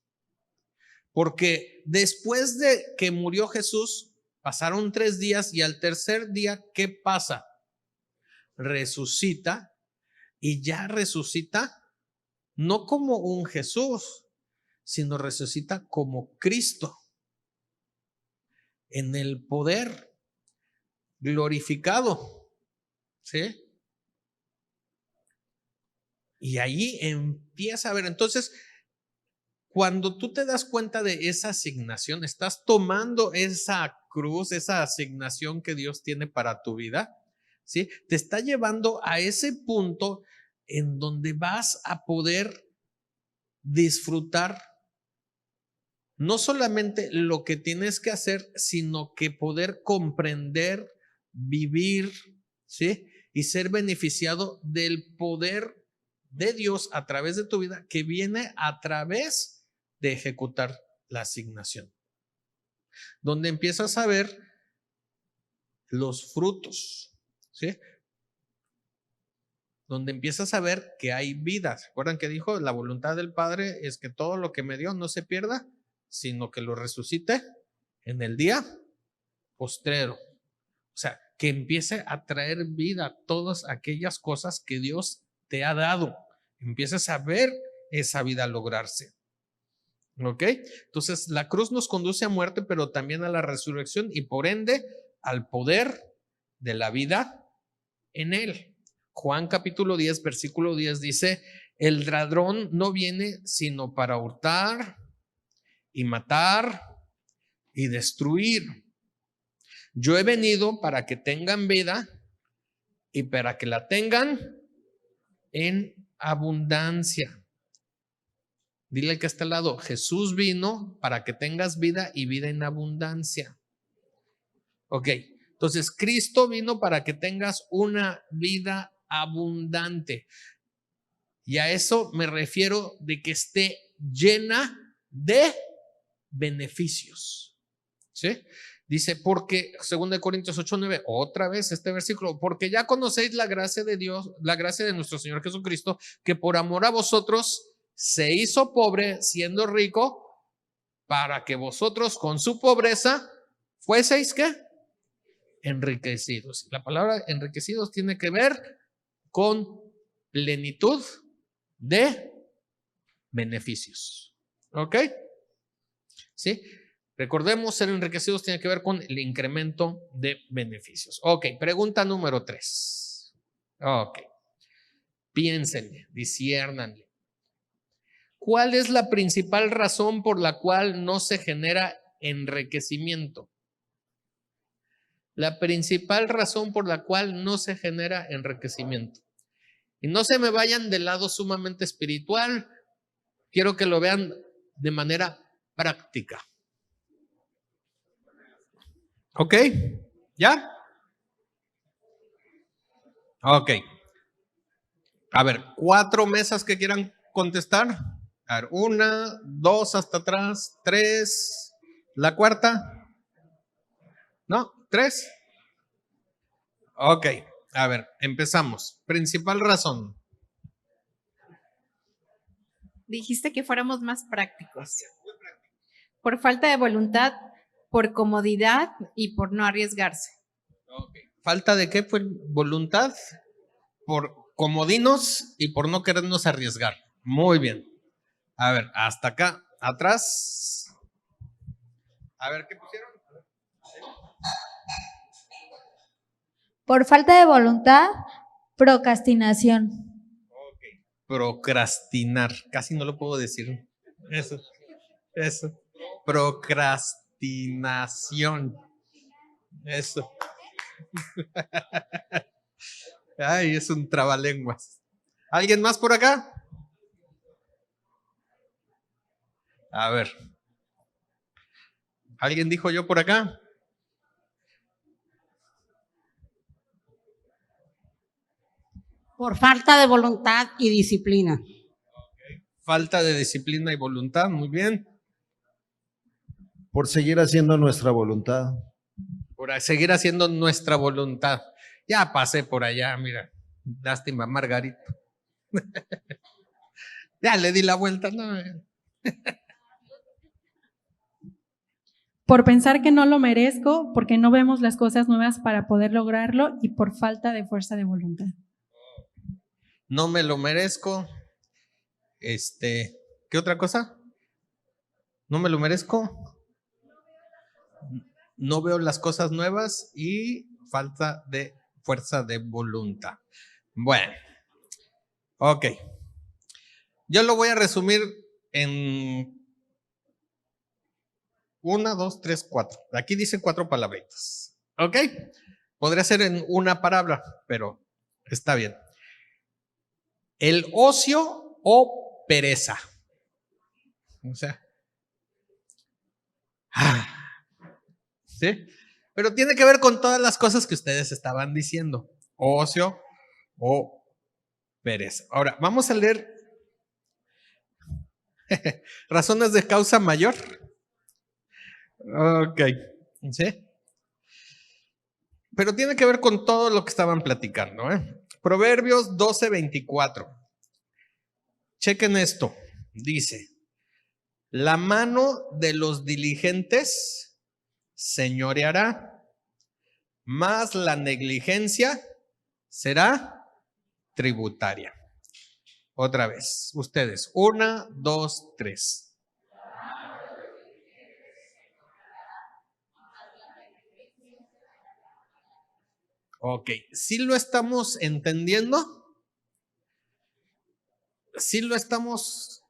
Porque después de que murió Jesús, pasaron 3 días y al tercer día, ¿qué pasa? Resucita y ya resucita no como un Jesús, sino resucita como Cristo. en el poder glorificado. ¿Sí? Y ahí empieza a ver. Entonces, cuando tú te das cuenta de esa asignación, estás tomando esa cruz, esa asignación que Dios tiene para tu vida, ¿sí? Te está llevando a ese punto en donde vas a poder disfrutar no solamente lo que tienes que hacer, sino que poder comprender, vivir, ¿sí? Y ser beneficiado del poder de Dios a través de tu vida, que viene a través de ejecutar la asignación, donde empiezas a ver los frutos, ¿sí? Donde empiezas a ver que hay vida. ¿Se acuerdan que dijo? La voluntad del Padre es que todo lo que me dio no se pierda, sino que lo resucite en el día postrero. O sea, que empiece a traer vida todas aquellas cosas que Dios te ha dado. Empiezas a ver esa vida lograrse. ¿Ok? Entonces, la cruz nos conduce a muerte, pero también a la resurrección y por ende al poder de la vida en él. Juan capítulo 10, versículo 10 dice, el ladrón no viene sino para hurtar y matar y destruir. Yo he venido para que tengan vida y para que la tengan en abundancia. Dile que está al lado, Jesús vino para que tengas vida y vida en abundancia. Ok, entonces Cristo vino para que tengas una vida abundante. Y a eso me refiero de que esté llena de beneficios. ¿Sí? Dice, porque, 2 Corintios 8:9, otra vez este versículo, porque ya conocéis la gracia de Dios, la gracia de nuestro Señor Jesucristo, que por amor a vosotros se hizo pobre siendo rico, para que vosotros con su pobreza fueseis, ¿qué? Enriquecidos. La palabra enriquecidos tiene que ver con plenitud de beneficios. ¿Ok? ¿Sí? Recordemos, ser enriquecidos tiene que ver con el incremento de beneficios. Ok, pregunta número 3. Ok, piénsenle, disciérnanle. ¿Cuál es la principal razón por la cual no se genera enriquecimiento? La principal razón por la cual no se genera enriquecimiento. Y no se me vayan del lado sumamente espiritual, quiero que lo vean de manera práctica. ¿Ok? ¿Ya? Ok. A ver, 4 mesas que quieran contestar. A ver, 1, 2 hasta atrás, 3, la cuarta. ¿No? 3. Ok. A ver, empezamos. Principal razón. Dijiste que fuéramos más prácticos. Por falta de voluntad, por comodidad y por no arriesgarse. Okay. ¿Falta de qué? Fue voluntad, por comodinos y por no querernos arriesgar. Muy bien. A ver, hasta acá, atrás. A ver, ¿qué pusieron? Por falta de voluntad, procrastinación. Okay. Procrastinar. Casi no lo puedo decir. Eso. Procrastinación. Eso. Ay, es un trabalenguas. ¿Alguien más por acá? A ver. ¿Alguien dijo yo por acá? Por falta de voluntad y disciplina. Okay. Falta de disciplina y voluntad, muy bien. Por seguir haciendo nuestra voluntad. Por seguir haciendo nuestra voluntad. Ya pasé por allá, mira. Lástima, Margarito. Ya le di la vuelta, ¿no? Por pensar que no lo merezco, porque no vemos las cosas nuevas para poder lograrlo y por falta de fuerza de voluntad. No me lo merezco. ¿Qué otra cosa? No me lo merezco. no veo las cosas nuevas y falta de fuerza de voluntad. Bueno, ok. Yo lo voy a resumir en 1, 2, 3, 4. Aquí dice 4 palabritas. ¿Ok? Podría ser en una palabra, pero está bien. El ocio o pereza. O sea. ¿Sí? Pero tiene que ver con todas las cosas que ustedes estaban diciendo. Ocio o pereza. Ahora, vamos a leer razones de causa mayor. Ok. ¿Sí? Pero tiene que ver con todo lo que estaban platicando, ¿eh? Proverbios 12:24. Chequen esto. Dice, la mano de los diligentes señoreará, mas la negligencia será tributaria. Otra vez, ustedes. 1, 2, 3. Ok, ¿sí lo estamos entendiendo? ¿Sí lo estamos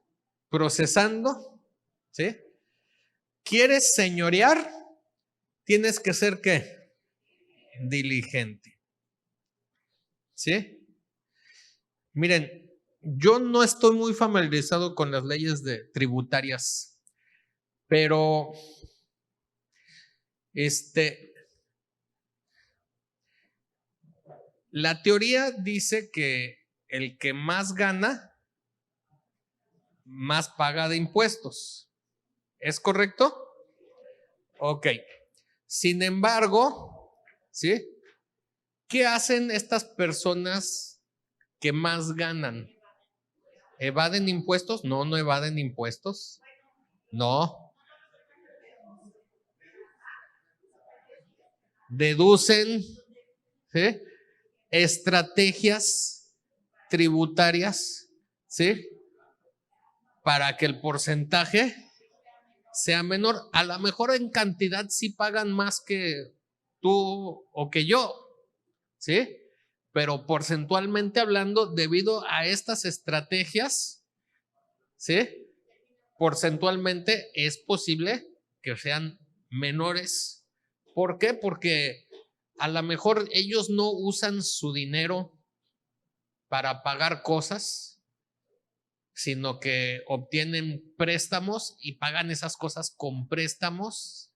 procesando? ¿Sí? ¿Quieres señorear? Tienes que ser ¿qué? Diligente. ¿Sí? Miren, yo no estoy muy familiarizado con las leyes tributarias, pero la teoría dice que el que más gana, más paga de impuestos. ¿Es correcto? Ok. Sin embargo, ¿sí? ¿Qué hacen estas personas que más ganan? ¿Evaden impuestos? No, no evaden impuestos. No. Deducen, ¿sí? Estrategias tributarias, ¿sí? Para que el porcentaje sea menor. A lo mejor en cantidad sí pagan más que tú o que yo, ¿sí? Pero porcentualmente hablando, debido a estas estrategias, ¿sí? Porcentualmente es posible que sean menores. ¿Por qué? Porque a lo mejor ellos no usan su dinero para pagar cosas, sino que obtienen préstamos y pagan esas cosas con préstamos.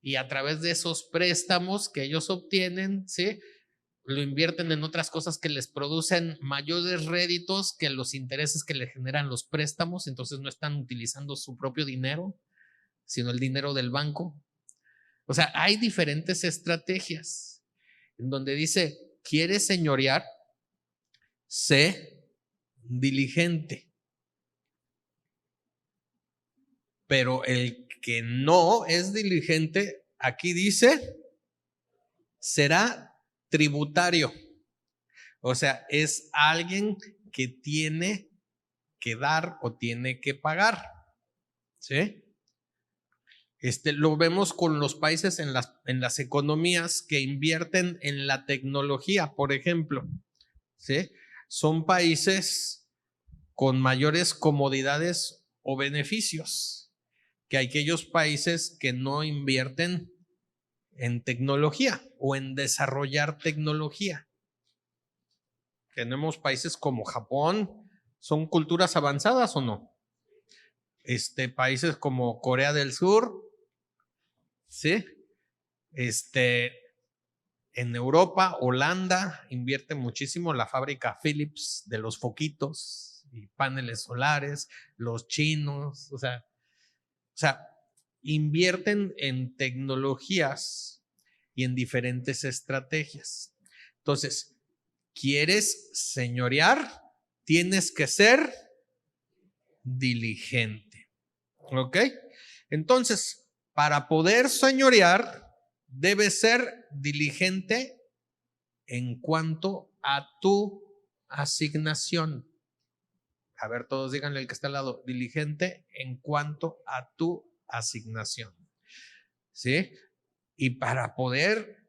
Y a través de esos préstamos que ellos obtienen, ¿sí? Lo invierten en otras cosas que les producen mayores réditos que los intereses que le generan los préstamos. Entonces no están utilizando su propio dinero, sino el dinero del banco. O sea, hay diferentes estrategias en donde dice, ¿quieres señorear? Sé diligente. Pero el que no es diligente, aquí dice, será tributario. O sea, es alguien que tiene que dar o tiene que pagar. ¿Sí? Lo vemos con los países en las economías que invierten en la tecnología, por ejemplo. ¿Sí? Son países con mayores comodidades o beneficios que aquellos países que no invierten en tecnología o en desarrollar tecnología. Tenemos países como Japón, ¿son culturas avanzadas o no? Países como Corea del Sur, ¿sí? En Europa, Holanda invierte muchísimo, la fábrica Philips de los foquitos y paneles solares, los chinos, o sea, invierten en tecnologías y en diferentes estrategias. Entonces, ¿quieres señorear? Tienes que ser diligente. ¿Ok? Entonces, para poder señorear, debes ser diligente en cuanto a tu asignación. A ver, todos díganle al que está al lado, diligente en cuanto a tu asignación. ¿sí? Y para poder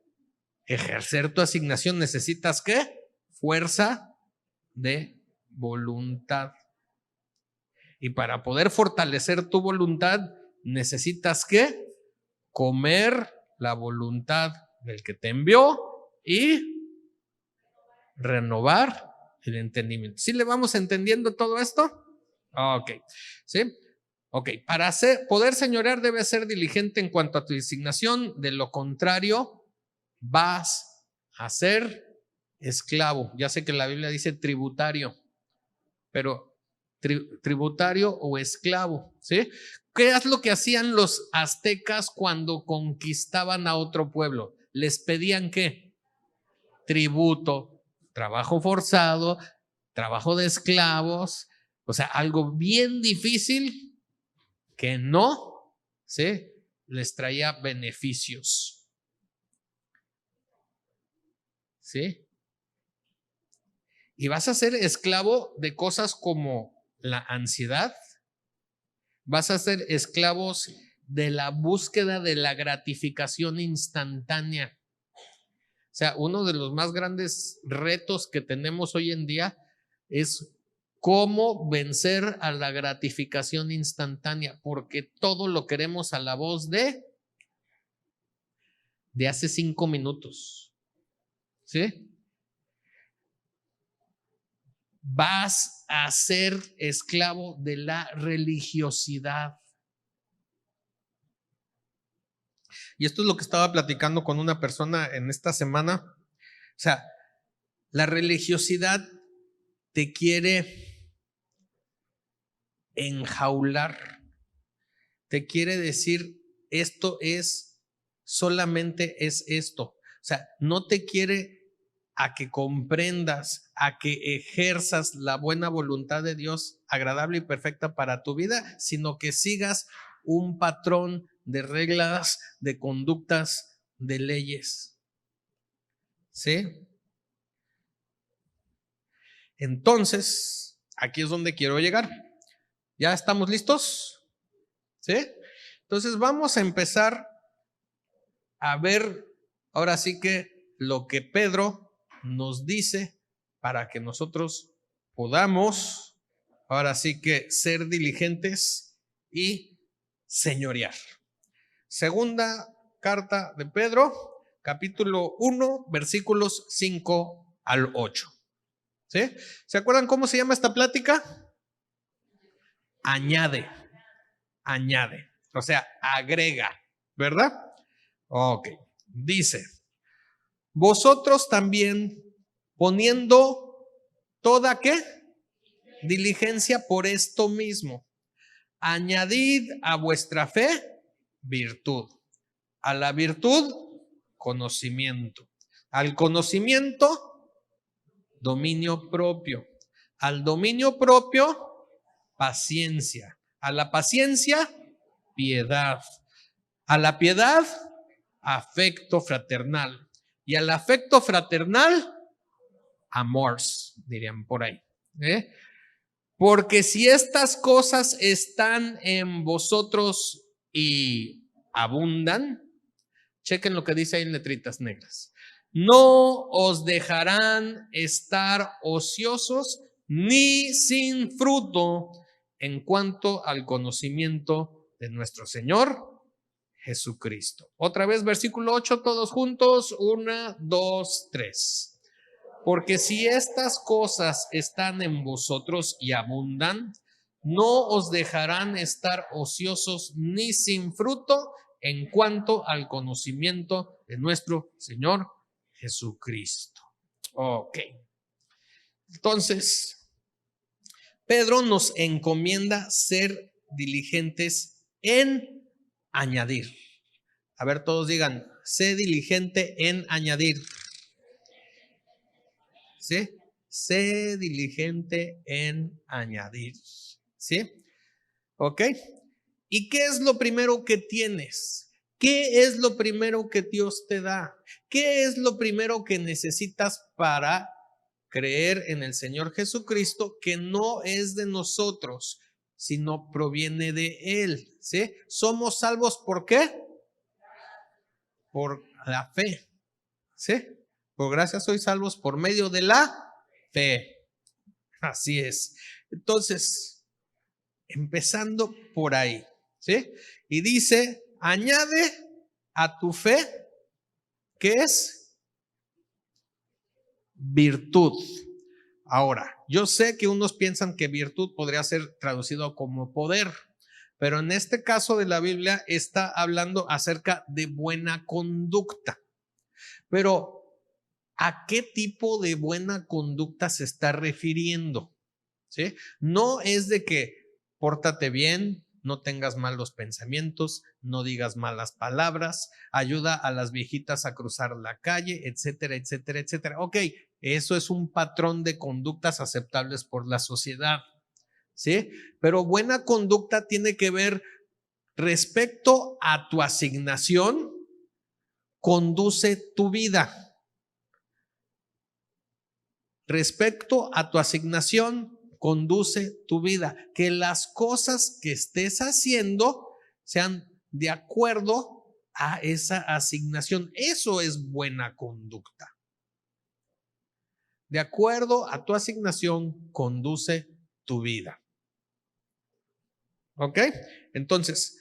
ejercer tu asignación necesitas ¿qué? Fuerza de voluntad. Y para poder fortalecer tu voluntad necesitas ¿qué? Comer la voluntad del que te envió y renovar el entendimiento. ¿Sí le vamos entendiendo todo esto? Ok, ¿sí? Ok, para poder señorear debes ser diligente en cuanto a tu designación, de lo contrario vas a ser esclavo. Ya sé que la Biblia dice tributario, pero tributario o esclavo, ¿sí? ¿Qué es lo que hacían los aztecas cuando conquistaban a otro pueblo? Les pedían ¿qué? Tributo, trabajo forzado, trabajo de esclavos, o sea, algo bien difícil que no, ¿sí? Les traía beneficios, ¿sí? Y vas a ser esclavo de cosas como la ansiedad, vas a ser esclavos de la búsqueda de la gratificación instantánea. O sea, uno de los más grandes retos que tenemos hoy en día es cómo vencer a la gratificación instantánea, porque todo lo queremos a la voz de hace 5 minutos. ¿Sí? Vas a ser esclavo de la religiosidad. Y esto es lo que estaba platicando con una persona en esta semana. O sea, la religiosidad te quiere enjaular, te quiere decir esto es, solamente es esto. O sea, no te quiere a que comprendas, a que ejerzas la buena voluntad de Dios agradable y perfecta para tu vida, sino que sigas un patrón de reglas, de conductas, de leyes. ¿Sí? Entonces, aquí es donde quiero llegar. ¿Ya estamos listos? ¿Sí? Entonces vamos a empezar a ver ahora sí que lo que Pedro nos dice para que nosotros podamos ahora sí que ser diligentes y señorear. Segunda carta de Pedro, capítulo 1, versículos 5 al 8. ¿Sí? ¿Se acuerdan cómo se llama esta plática? Añade, o sea, agrega, ¿verdad? Ok, dice, vosotros también poniendo toda ¿qué? Diligencia por esto mismo, añadid a vuestra fe virtud, a la virtud conocimiento, al conocimiento dominio propio, al dominio propio paciencia, a la paciencia piedad, a la piedad afecto fraternal y al afecto fraternal amors, dirían por ahí. Porque si estas cosas están en vosotros y abundan, chequen lo que dice ahí en letritas negras, no os dejarán estar ociosos ni sin fruto en cuanto al conocimiento de nuestro Señor Jesucristo. Otra vez, versículo 8, todos juntos, 1, 2, 3. Porque si estas cosas están en vosotros y abundan, no os dejarán estar ociosos ni sin fruto en cuanto al conocimiento de nuestro Señor Jesucristo. Ok. Entonces, Pedro nos encomienda ser diligentes en añadir. A ver, todos digan, sé diligente en añadir. ¿Sí? Sé diligente en añadir. ¿Sí? ¿Ok? ¿Y qué es lo primero que tienes? ¿Qué es lo primero que Dios te da? ¿Qué es lo primero que necesitas para creer en el Señor Jesucristo, que no es de nosotros, sino proviene de Él? ¿Sí? Somos salvos ¿por qué? por la fe. ¿Sí? Por gracia sois salvos por medio de la fe. Así es. Entonces, empezando por ahí, ¿sí? Y dice, añade a tu fe, ¿qué es? Virtud. Ahora, yo sé que unos piensan que virtud podría ser traducido como poder, pero en este caso de la Biblia está hablando acerca de buena conducta. Pero, ¿a qué tipo de buena conducta se está refiriendo? ¿Sí? No es de que pórtate bien, no tengas malos pensamientos, no digas malas palabras, ayuda a las viejitas a cruzar la calle, etcétera, etcétera, etcétera. Ok, eso es un patrón de conductas aceptables por la sociedad, ¿sí? Pero buena conducta tiene que ver respecto a tu asignación, conduce tu vida. Respecto a tu asignación, conduce tu vida. Que las cosas que estés haciendo sean de acuerdo a esa asignación. Eso es buena conducta. De acuerdo a tu asignación, conduce tu vida. ¿Ok? Entonces,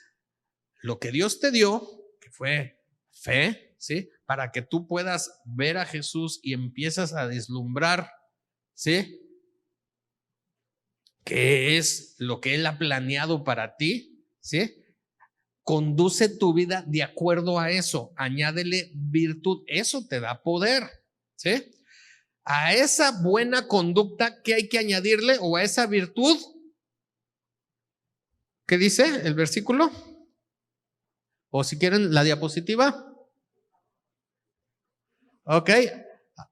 lo que Dios te dio, que fue fe, ¿sí? Para que tú puedas ver a Jesús y empiezas a deslumbrar, ¿sí? ¿Qué es lo que Él ha planeado para ti? ¿Sí? Conduce tu vida de acuerdo a eso. Añádele virtud. Eso te da poder. ¿Sí? A esa buena conducta, ¿qué hay que añadirle? O a esa virtud. ¿Qué dice el versículo? O si quieren la diapositiva. Ok.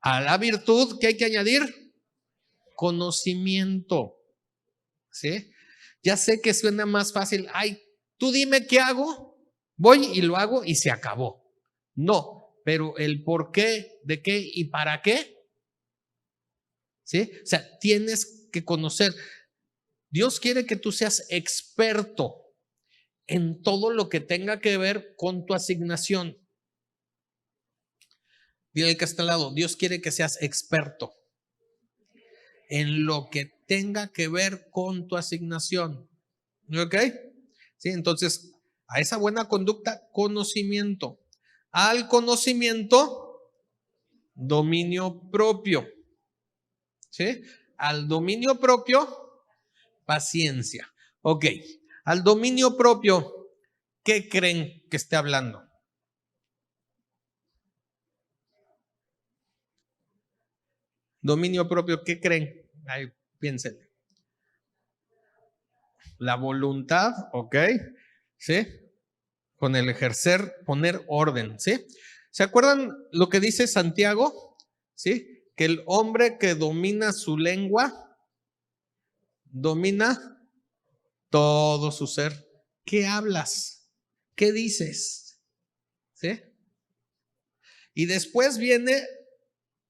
A la virtud, ¿qué hay que añadir? Conocimiento. ¿Sí? Ya sé que suena más fácil. Ay, tú dime qué hago, voy y lo hago y se acabó. No, pero el por qué, de qué y para qué, ¿sí? O sea, tienes que conocer. Dios quiere que tú seas experto en todo lo que tenga que ver con tu asignación. Dile al que está al lado, Dios quiere que seas experto en lo que tenga que ver con tu asignación. ¿Ok? Sí, entonces, a esa buena conducta, conocimiento. Al conocimiento, dominio propio. ¿Sí? Al dominio propio, paciencia. Ok, al dominio propio, ¿qué creen que esté hablando? Dominio propio, ¿qué creen? Ahí, piénsenle. La voluntad, ¿ok? ¿Sí? Con el ejercer, poner orden, ¿sí? ¿Se acuerdan lo que dice Santiago? ¿Sí? Que el hombre que domina su lengua, domina todo su ser. ¿Qué hablas? ¿Qué dices? ¿Sí? Y después viene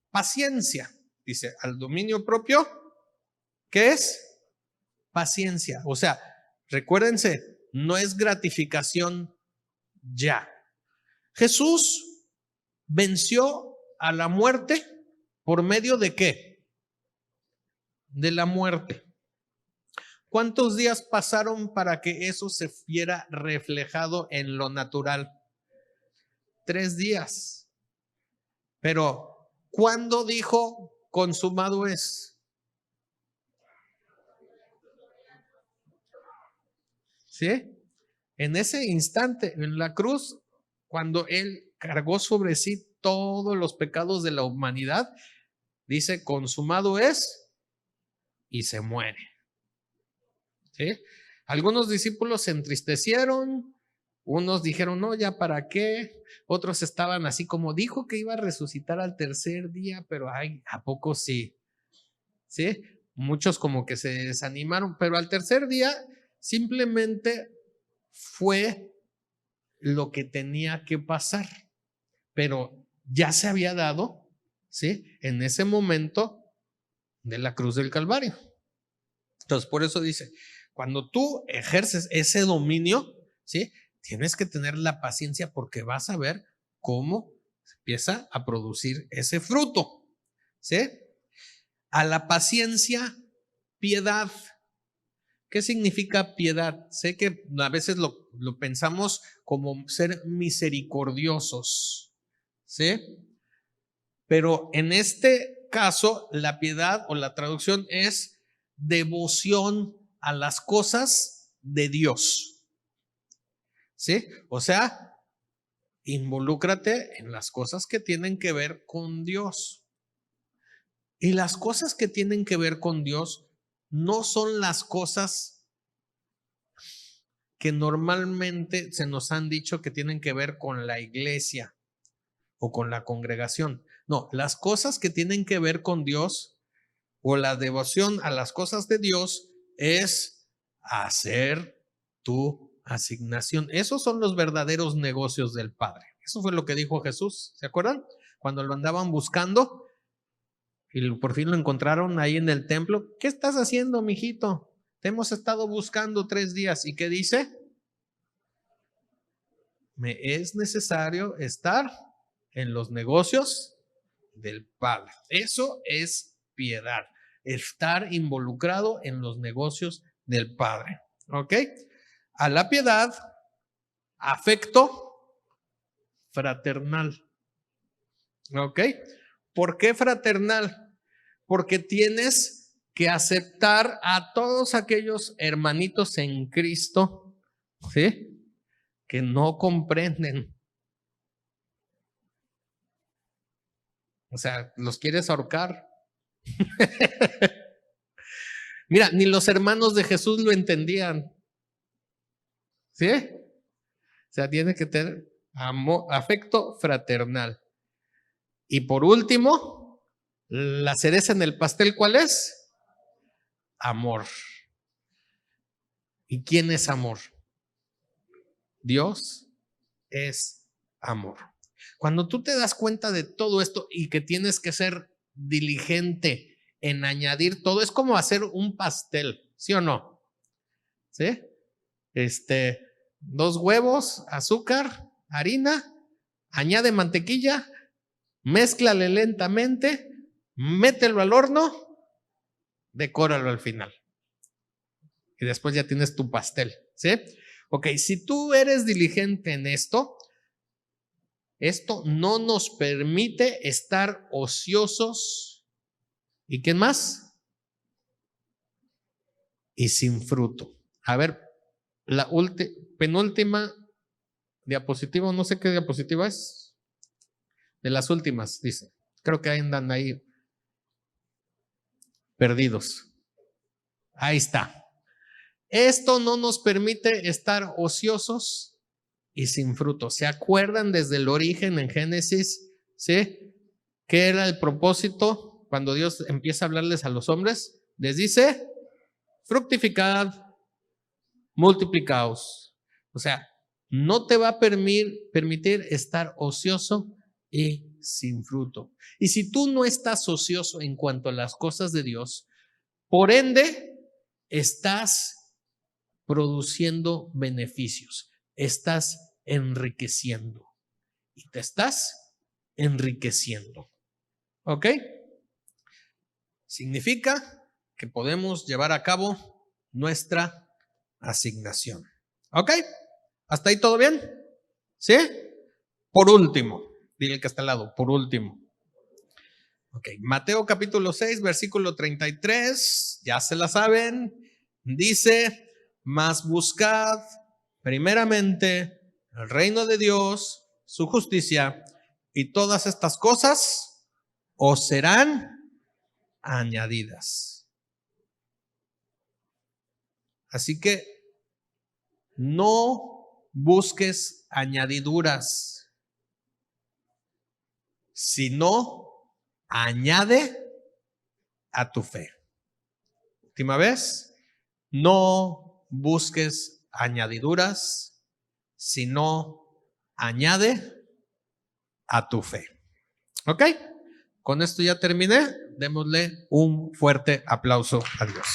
paciencia. Dice, al dominio propio, ¿qué es? Paciencia. O sea, recuérdense, no es gratificación ya. Jesús venció a la muerte por medio de ¿qué? De la muerte. ¿Cuántos días pasaron para que eso se viera reflejado en lo natural? 3 días. Pero, ¿cuándo dijo consumado es? ¿Sí? En ese instante, en la cruz, cuando Él cargó sobre sí todos los pecados de la humanidad, dice, consumado es, y se muere. ¿Sí? Algunos discípulos se entristecieron, unos dijeron, no, ya para qué, otros estaban así como dijo que iba a resucitar al tercer día, pero ay, ¿a poco sí? ¿Sí? Muchos como que se desanimaron, pero al tercer día simplemente fue lo que tenía que pasar, pero ya se había dado, ¿sí? En ese momento de la cruz del Calvario. Entonces, por eso dice, cuando tú ejerces ese dominio, ¿sí? Tienes que tener la paciencia porque vas a ver cómo empieza a producir ese fruto. ¿Sí? A la paciencia, piedad. ¿Qué significa piedad? Sé que a veces lo pensamos como ser misericordiosos, ¿sí? Pero en este caso, la piedad o la traducción es devoción a las cosas de Dios, ¿sí? O sea, involúcrate en las cosas que tienen que ver con Dios. Y las cosas que tienen que ver con Dios no son las cosas que normalmente se nos han dicho que tienen que ver con la iglesia o con la congregación. No, las cosas que tienen que ver con Dios o la devoción a las cosas de Dios es hacer tu asignación. Esos son los verdaderos negocios del Padre. Eso fue lo que dijo Jesús, ¿se acuerdan? Cuando lo andaban buscando y por fin lo encontraron ahí en el templo. ¿Qué estás haciendo, mijito? Te hemos estado buscando 3 días. ¿Y qué dice? Me es necesario estar en los negocios del Padre. Eso es piedad. Estar involucrado en los negocios del Padre. ¿Ok? A la piedad, afecto fraternal. ¿Ok? ¿Por qué fraternal? Porque tienes que aceptar a todos aquellos hermanitos en Cristo, ¿sí? Que no comprenden. O sea, los quieres ahorcar. Mira, ni los hermanos de Jesús lo entendían. ¿Sí? O sea, tiene que tener amor, afecto fraternal. Y por último, la cereza en el pastel, ¿cuál es? Amor. ¿Y quién es amor? Dios es amor. Cuando tú te das cuenta de todo esto y que tienes que ser diligente en añadir todo, es como hacer un pastel, ¿sí o no? ¿Sí? 2 huevos, azúcar, harina, añade mantequilla, mézclale lentamente, mételo al horno, decóralo al final. Y después ya tienes tu pastel, ¿sí? Ok, si tú eres diligente en esto no nos permite estar ociosos. ¿Y quién más? Y sin fruto. A ver, la penúltima diapositiva, no sé qué diapositiva es. De las últimas, dice. Creo que andan ahí perdidos. Ahí está. Esto no nos permite estar ociosos y sin fruto. ¿Se acuerdan desde el origen en Génesis? ¿Sí? ¿Qué era el propósito cuando Dios empieza a hablarles a los hombres? Les dice, fructificad, multiplicaos. O sea, no te va a permitir estar ocioso y sin fruto. Y si tú no estás ocioso en cuanto a las cosas de Dios, por ende, estás produciendo beneficios, estás enriqueciendo y te estás enriqueciendo. ¿Ok? Significa que podemos llevar a cabo nuestra asignación. ¿Ok? ¿Hasta ahí todo bien? ¿Sí? Por último, dile que está al lado, por último. Ok, Mateo capítulo 6, versículo 33, ya se la saben, dice, mas buscad primeramente el reino de Dios, su justicia, y todas estas cosas os serán añadidas. Así que no busques añadiduras, sino añade a tu fe. Última vez, no busques añadiduras, sino añade a tu fe. ¿Ok? Con esto ya terminé. Démosle un fuerte aplauso a Dios.